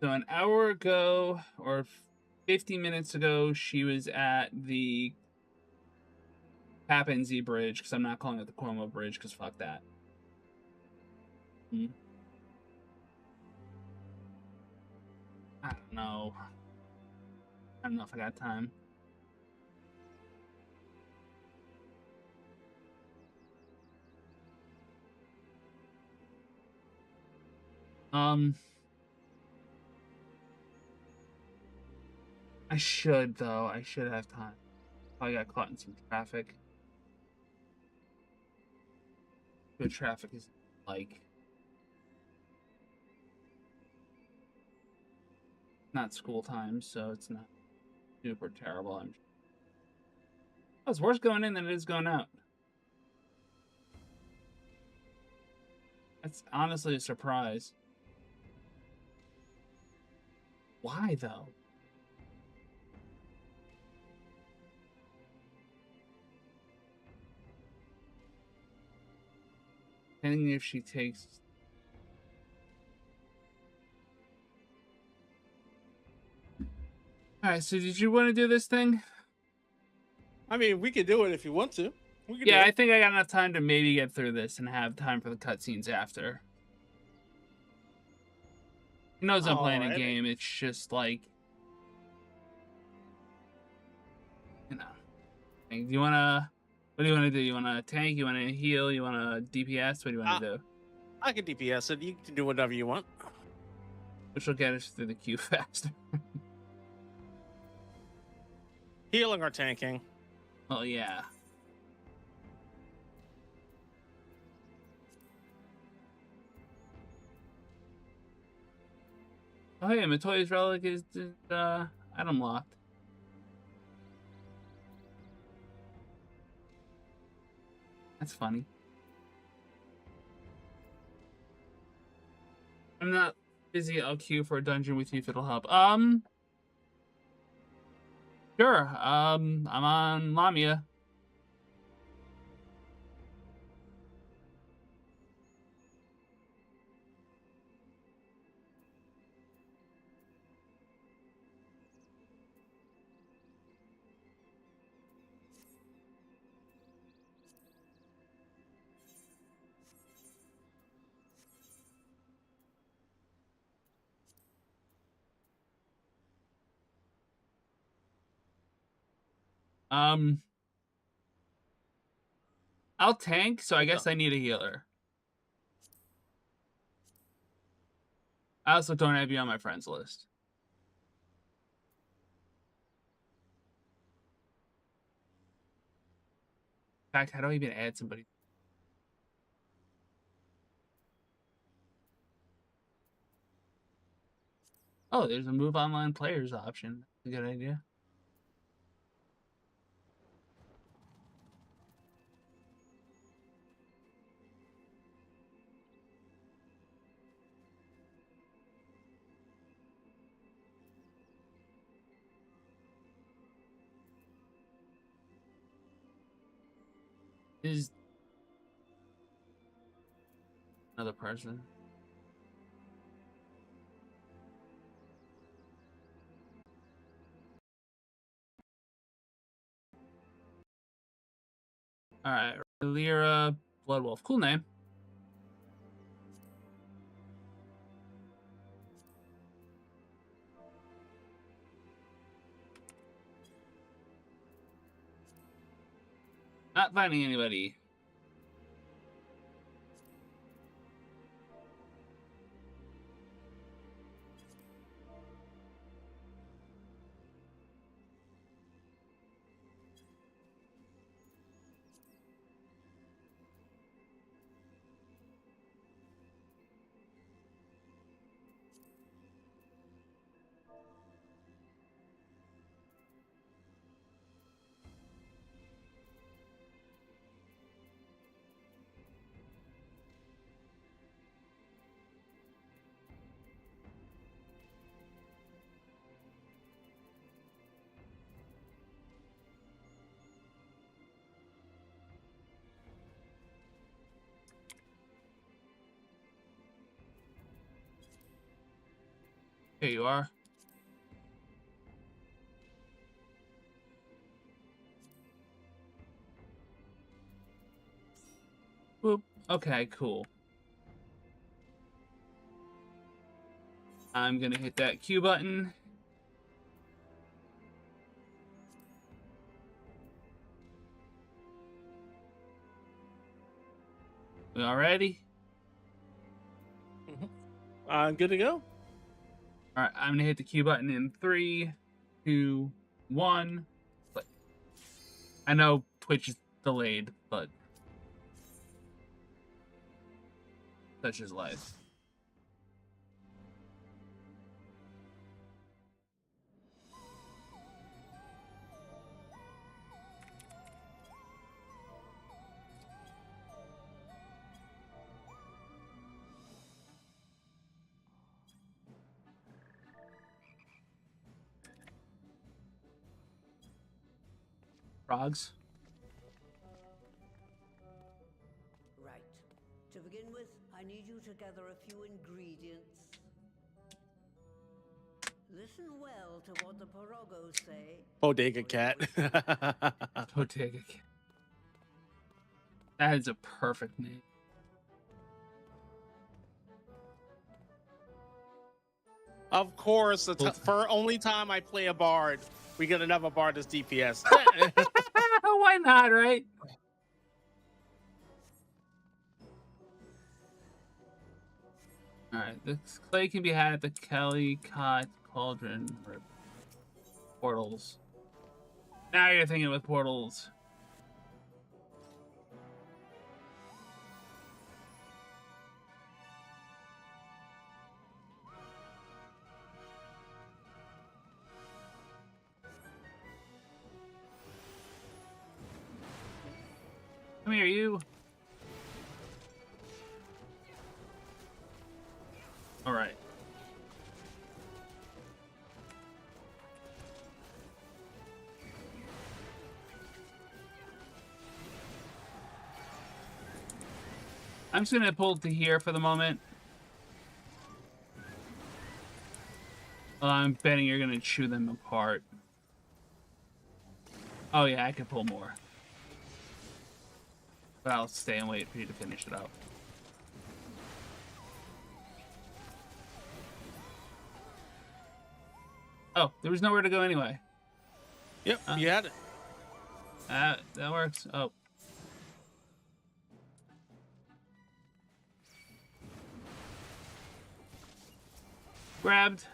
So an hour ago, or 50 minutes ago, she was at the Tappan Z Bridge, because I'm not calling it the Cuomo Bridge, because fuck that. I don't know. I don't know if I got time. I should, though. I should have time. I got caught in some traffic. Good traffic is like... not school time, so it's not super terrible. Oh, it's worse going in than it is going out. That's honestly a surprise. Why, though? Depending if she takes... Alright, so did you want to do this thing? I mean, we could do it if you want to. Yeah, I think I got enough time to maybe get through this and have time for the cutscenes after. He knows I'm playing a game, it's just like... You know. Do you wanna... What do you want to do? You want to tank? You want to heal? You want to DPS? What do you want to do? I can DPS it. You can do whatever you want. Which will get us through the queue faster. Healing or tanking? Oh, yeah. Oh, hey, Matoya's Relic is item locked. That's funny. I'm not busy. I'll queue for a dungeon with you if it'll help. Sure. I'm on Lamia. I'll tank, so I guess I need a healer. I also don't have you on my friends list. In fact, how do I even add somebody? Oh, there's a move online players option. That's a good idea. Is another person. Alright, Lyra Bloodwolf. Cool name. Not finding anybody. Here you are. Boop. Okay, cool. I'm gonna hit that Q button. We all ready? I'm good to go. All right, I'm gonna hit the Q button in 3, 2, 1. But I know Twitch is delayed, but such is life. Frogs. Right. To begin with, I need you to gather a few ingredients. Listen well to what the Porogos say. Bodega cat. Bodega cat. That is a perfect name. Of course, for only time I play a bard, we get another bard as DPS. Why not, right? Alright, this clay can be had at the Kelly Cot Cauldron or portals. Now you're thinking with portals. Come here, you. All right. I'm just gonna pull to here for the moment. I'm betting you're gonna chew them apart. Oh yeah, I could pull more. But I'll stay and wait for you to finish it up. Oh, there was nowhere to go anyway. Yep, you had it. That works. Oh. Grabbed.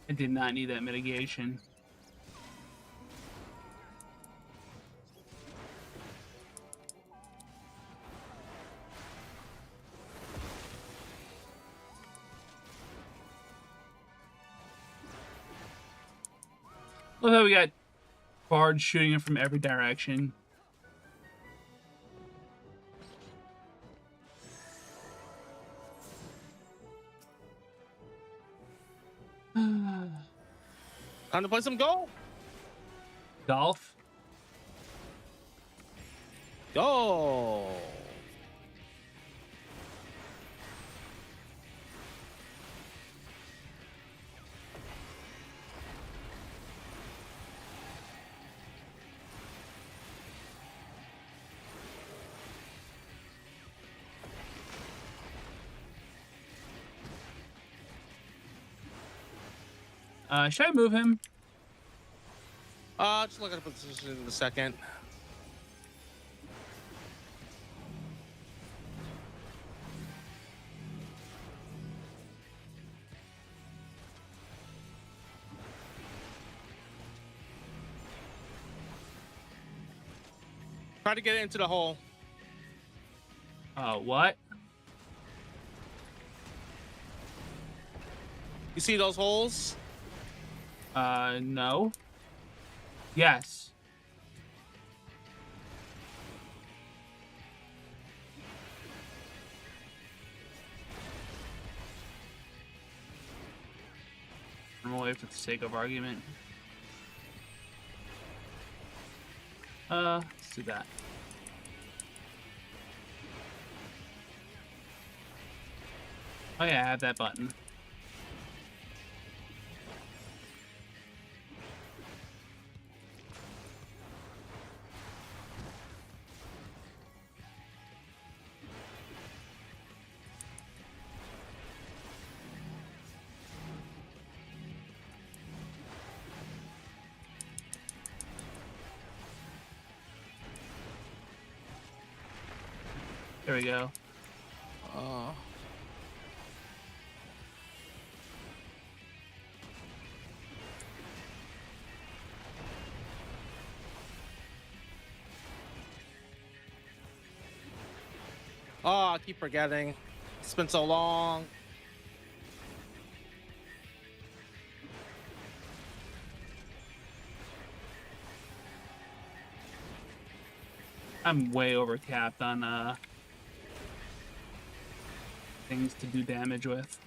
I did not need that mitigation. Love how we got bards shooting it from every direction. Time to play some golf. Golf? Go. Should I move him? Just look at the position in a second. Try to get it into the hole. What? You see those holes? No. Yes. I'm away for the sake of argument. Let's do that. Oh yeah, I have that button. There we go. Oh, I keep forgetting. It's been so long. I'm way over capped on things to do damage with.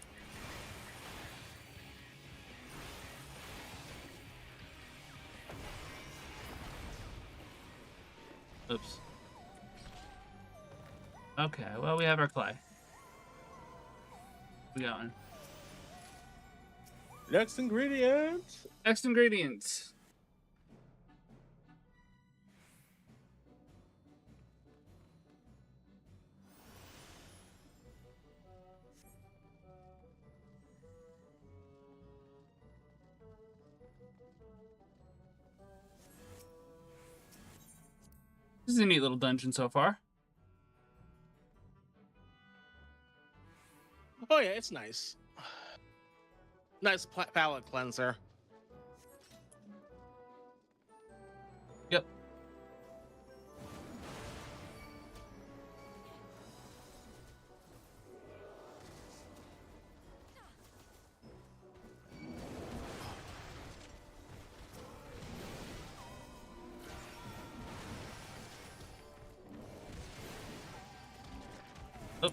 Oops. Okay, well, we have our clay. We going. Next ingredient. Next ingredients. This is a neat little dungeon so far. Oh yeah, it's nice. Nice palate cleanser. Yep. Oh.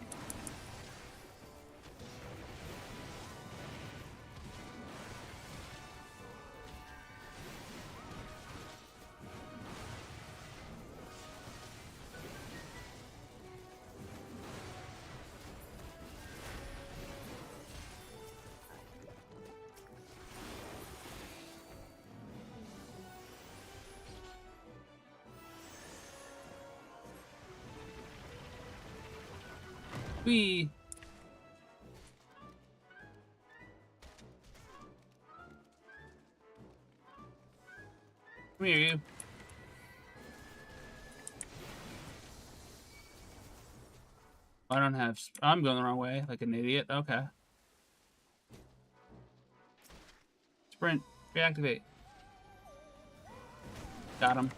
Whee! Come here, you. I don't have... I'm going the wrong way, like an idiot. Okay. Sprint. Reactivate. Got him.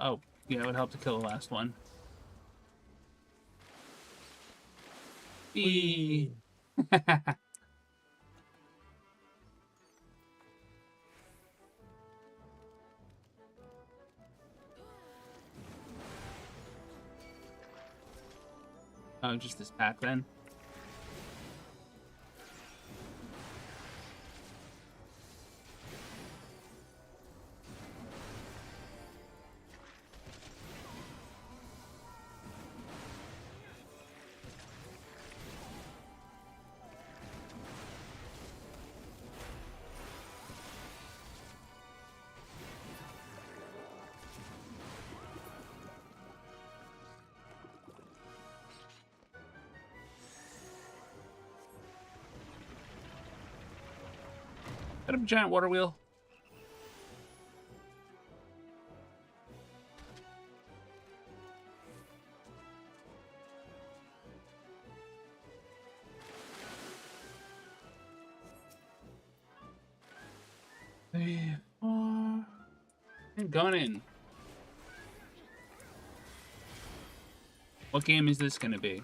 Oh, yeah, it would help to kill the last one. Eee. Oh, just this pack then. Got a giant water wheel. 3, 4. Going in. What game is this gonna be?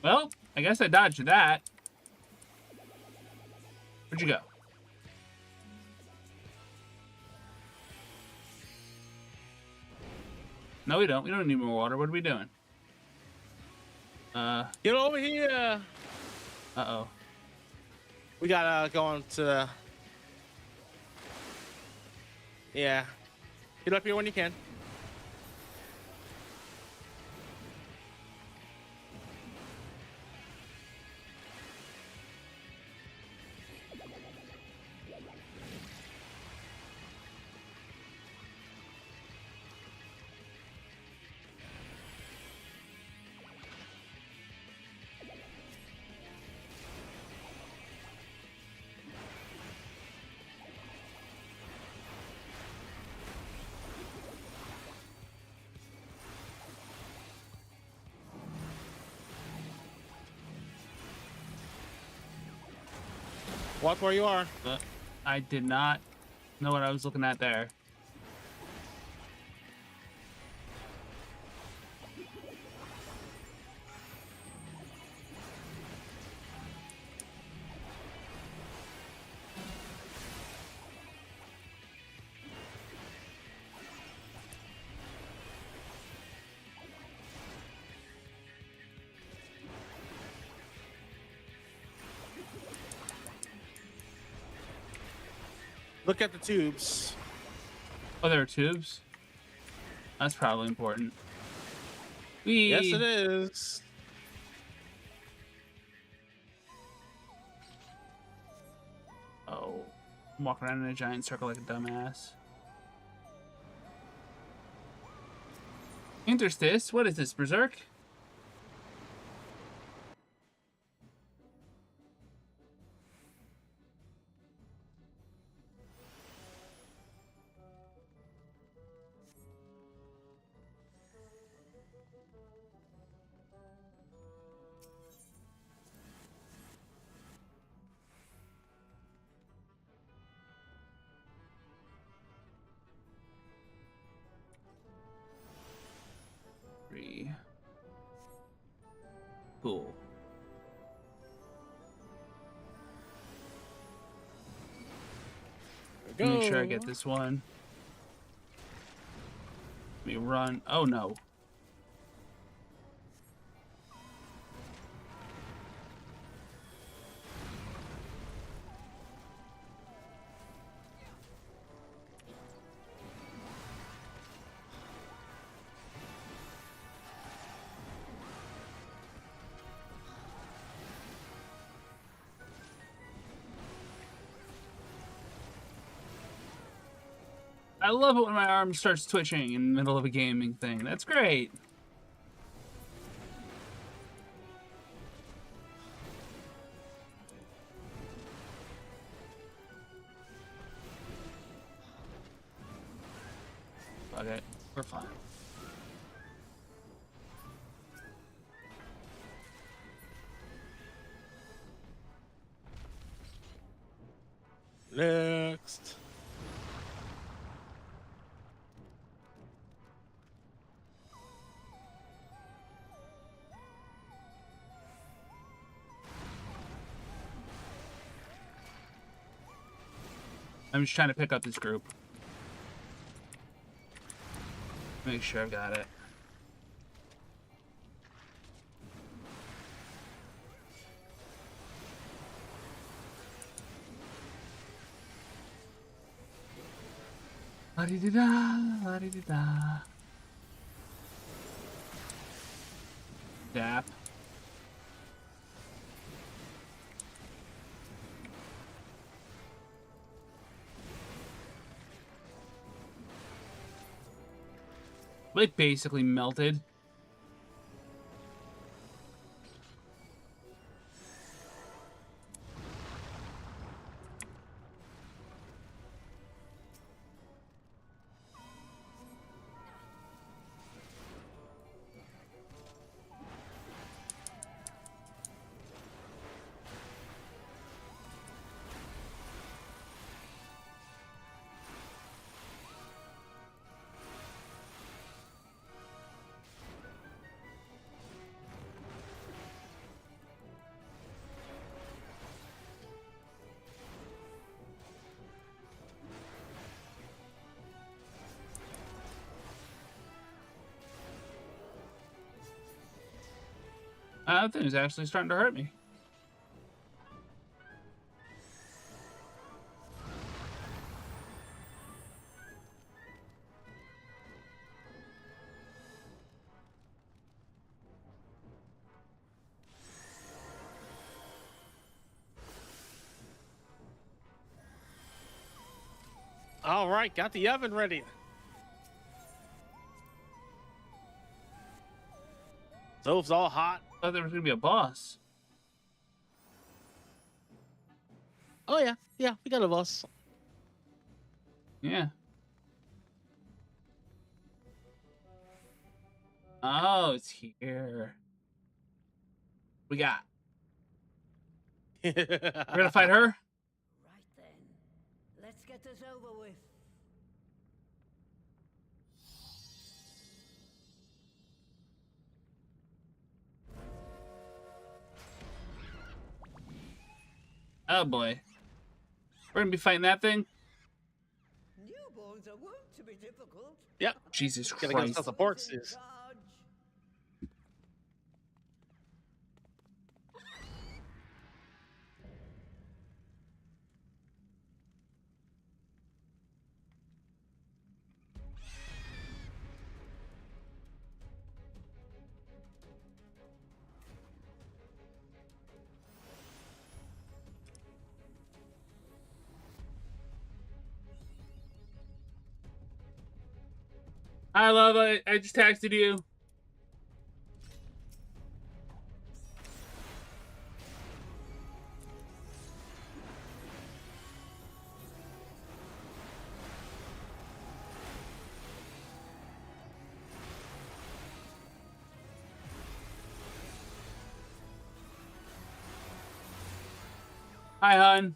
Well, I guess I dodged that. Where'd you go? No, we don't. We don't need more water. What are we doing? Get over here. Uh-oh. We gotta go on to... Yeah. Get up here when you can. Watch where you are. I did not know what I was looking at there. Look at the tubes. Oh, there are tubes? That's probably important. Whee! Yes, it is. Oh, I'm walking around in a giant circle like a dumbass. Interstice? What is this, Berserk? Cool. Make sure I get this one. Let me run. Oh no. I love it when my arm starts twitching in the middle of a gaming thing. That's great. Okay, we're fine. Next. I'm just trying to pick up this group. Make sure I've got it. La-di-di-da, la-di-di-da. Dap. Like, basically melted. That thing is actually starting to hurt me. All right, got the oven ready. Stove's all hot. I thought there was gonna be a boss. Oh yeah, yeah, we got a boss. Yeah. Oh, it's here. We got. We're gonna fight her. Right then, let's get this over with. Oh boy. We're gonna be fighting that thing? Newborns are wont to be difficult. Yep. Jesus Gotta Christ. go the boxes. I love it. I just texted you. Hi, hon.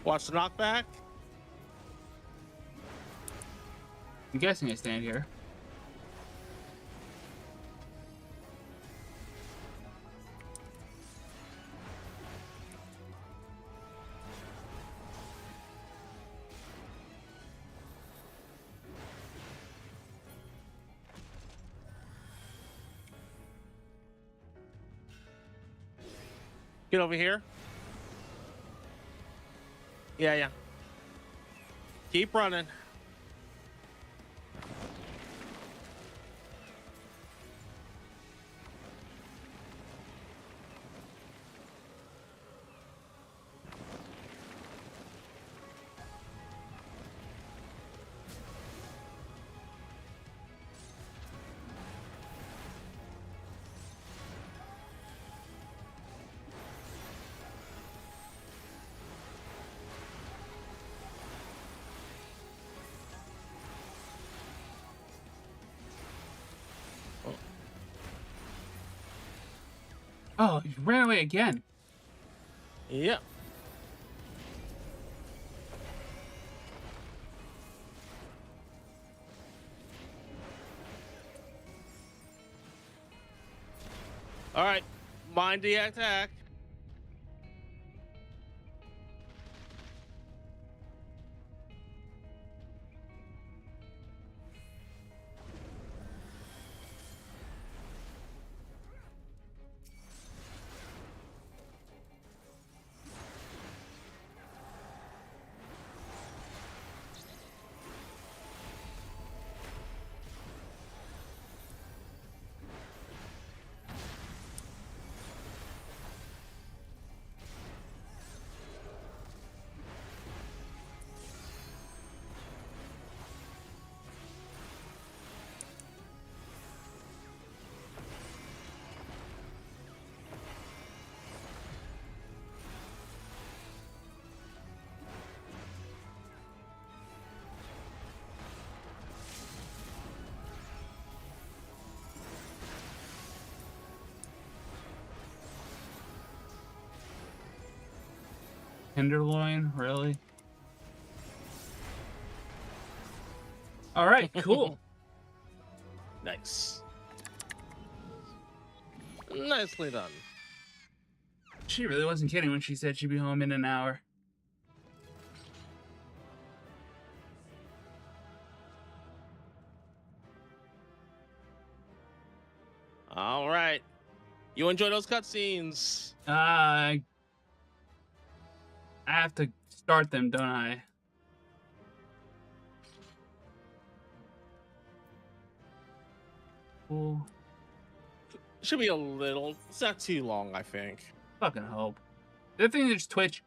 Watch the knockback. I'm guessing I stand here. Get over here. Yeah, yeah. Keep running. Oh, he ran away again. Yep. All right, mind the attack. Tenderloin, really? All right, cool. Nice. Nicely done. She really wasn't kidding when she said she'd be home in an hour. All right. You enjoy those cutscenes? I have to start them, don't I? Cool. Should be a little. It's not too long, I think. Fucking hope. The thing is Twitch.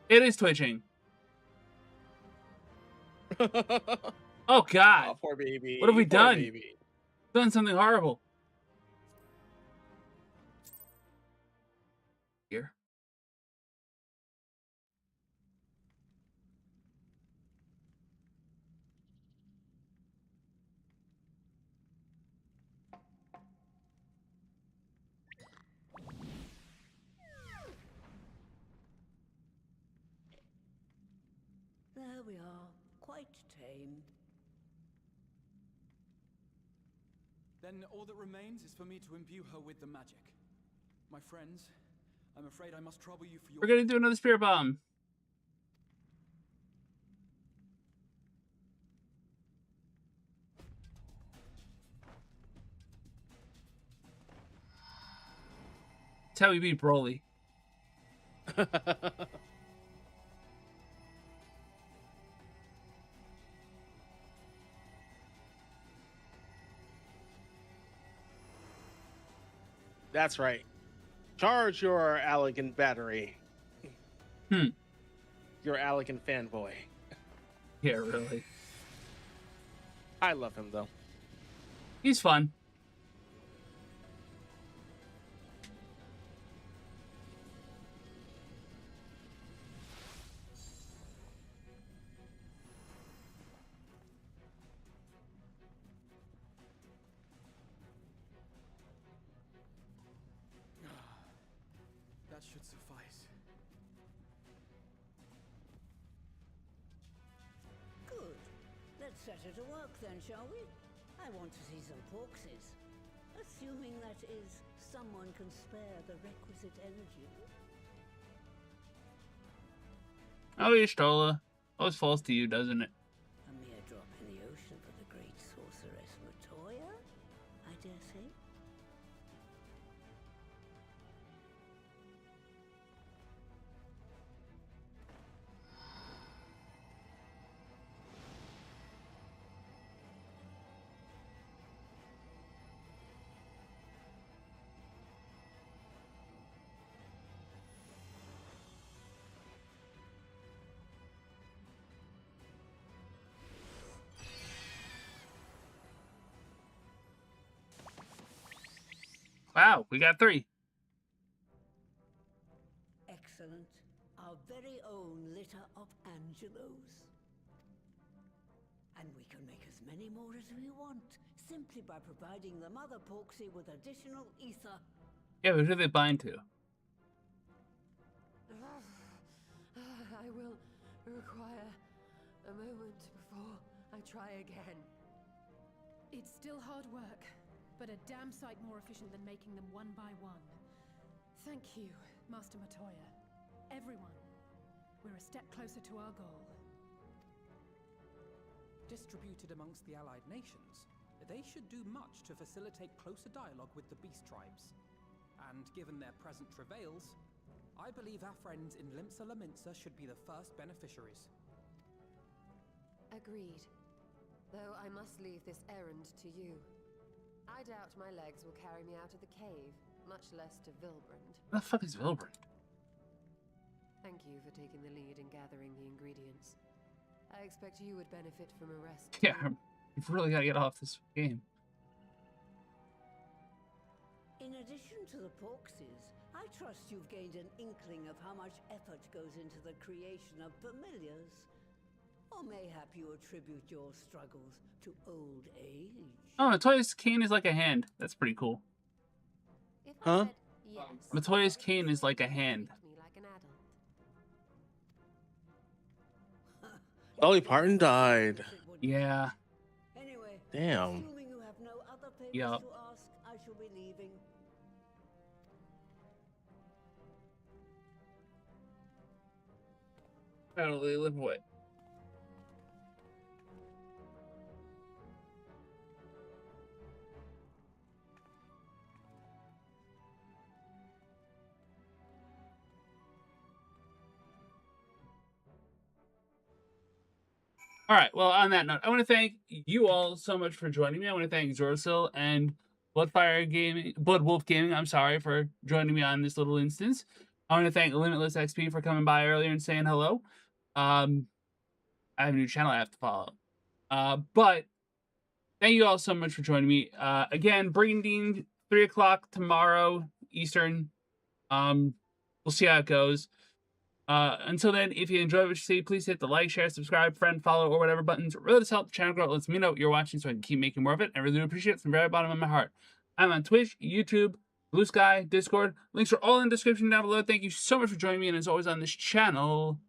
It is twitching. Oh God! Oh, poor baby. What have we Poor done? Baby. Done something horrible. Here. There we are, quite tame. Then all that remains is for me to imbue her with the magic. My friends, I'm afraid I must trouble you for your... We're gonna do another spirit bomb. That's how we beat Broly. That's right. Charge your Allegan battery. Your Allegan fanboy. Yeah, really. I love him, though. He's fun. That should suffice. Good. Let's set her to work then, shall we? I want to see some porkses. Assuming that is, someone can spare the requisite energy. Oh, Y'shtola. Always falls to you, doesn't it? A mere drop in the ocean for the great sorceress Matoya, I dare say. Wow, we got 3. Excellent. Our very own litter of Angelos. And we can make as many more as we want, simply by providing the mother Porksy with additional ether. Yeah, but who do they bind to? I will require a moment before I try again. It's still hard work, but a damn sight more efficient than making them one by one. Thank you, Master Matoya. Everyone, we're a step closer to our goal. Distributed amongst the allied nations, they should do much to facilitate closer dialogue with the beast tribes. And given their present travails, I believe our friends in Limsa Laminsa should be the first beneficiaries. Agreed. Though I must leave this errand to you. I doubt my legs will carry me out of the cave, much less to Vilbrand. What the fuck is Vilbrand? Thank you for taking the lead in gathering the ingredients. I expect you would benefit from a rest. Yeah, you've really got to get off this game. In addition to the Porkses, I trust you've gained an inkling of how much effort goes into the creation of familiars. Or mayhap you attribute your struggles to old age. Oh, Matoya's cane is like a hand. That's pretty cool. If I Huh? said Matoya's cane is like a hand. Dolly Parton died. Yeah. Anyway, Damn. assuming you have no other favors Yup. to ask, I shall be leaving. Totally live away. All right. Well, on that note, I want to thank you all so much for joining me. I want to thank Zorusil and Blood Wolf Gaming. I'm sorry for joining me on this little instance. I want to thank Limitless XP for coming by earlier and saying hello. I have a new channel I have to follow. But thank you all so much for joining me. Again, Brain 3 o'clock tomorrow Eastern. We'll see how it goes. Until then, if you enjoy what you see, please hit the like, share, subscribe, friend, follow, or whatever buttons. It really does help the channel grow. It lets me know what you're watching so I can keep making more of it. I really do appreciate it from the very bottom of my heart. I'm on Twitch, YouTube, Bluesky, Discord. Links are all in the description down below. Thank you so much for joining me, and as always on this channel,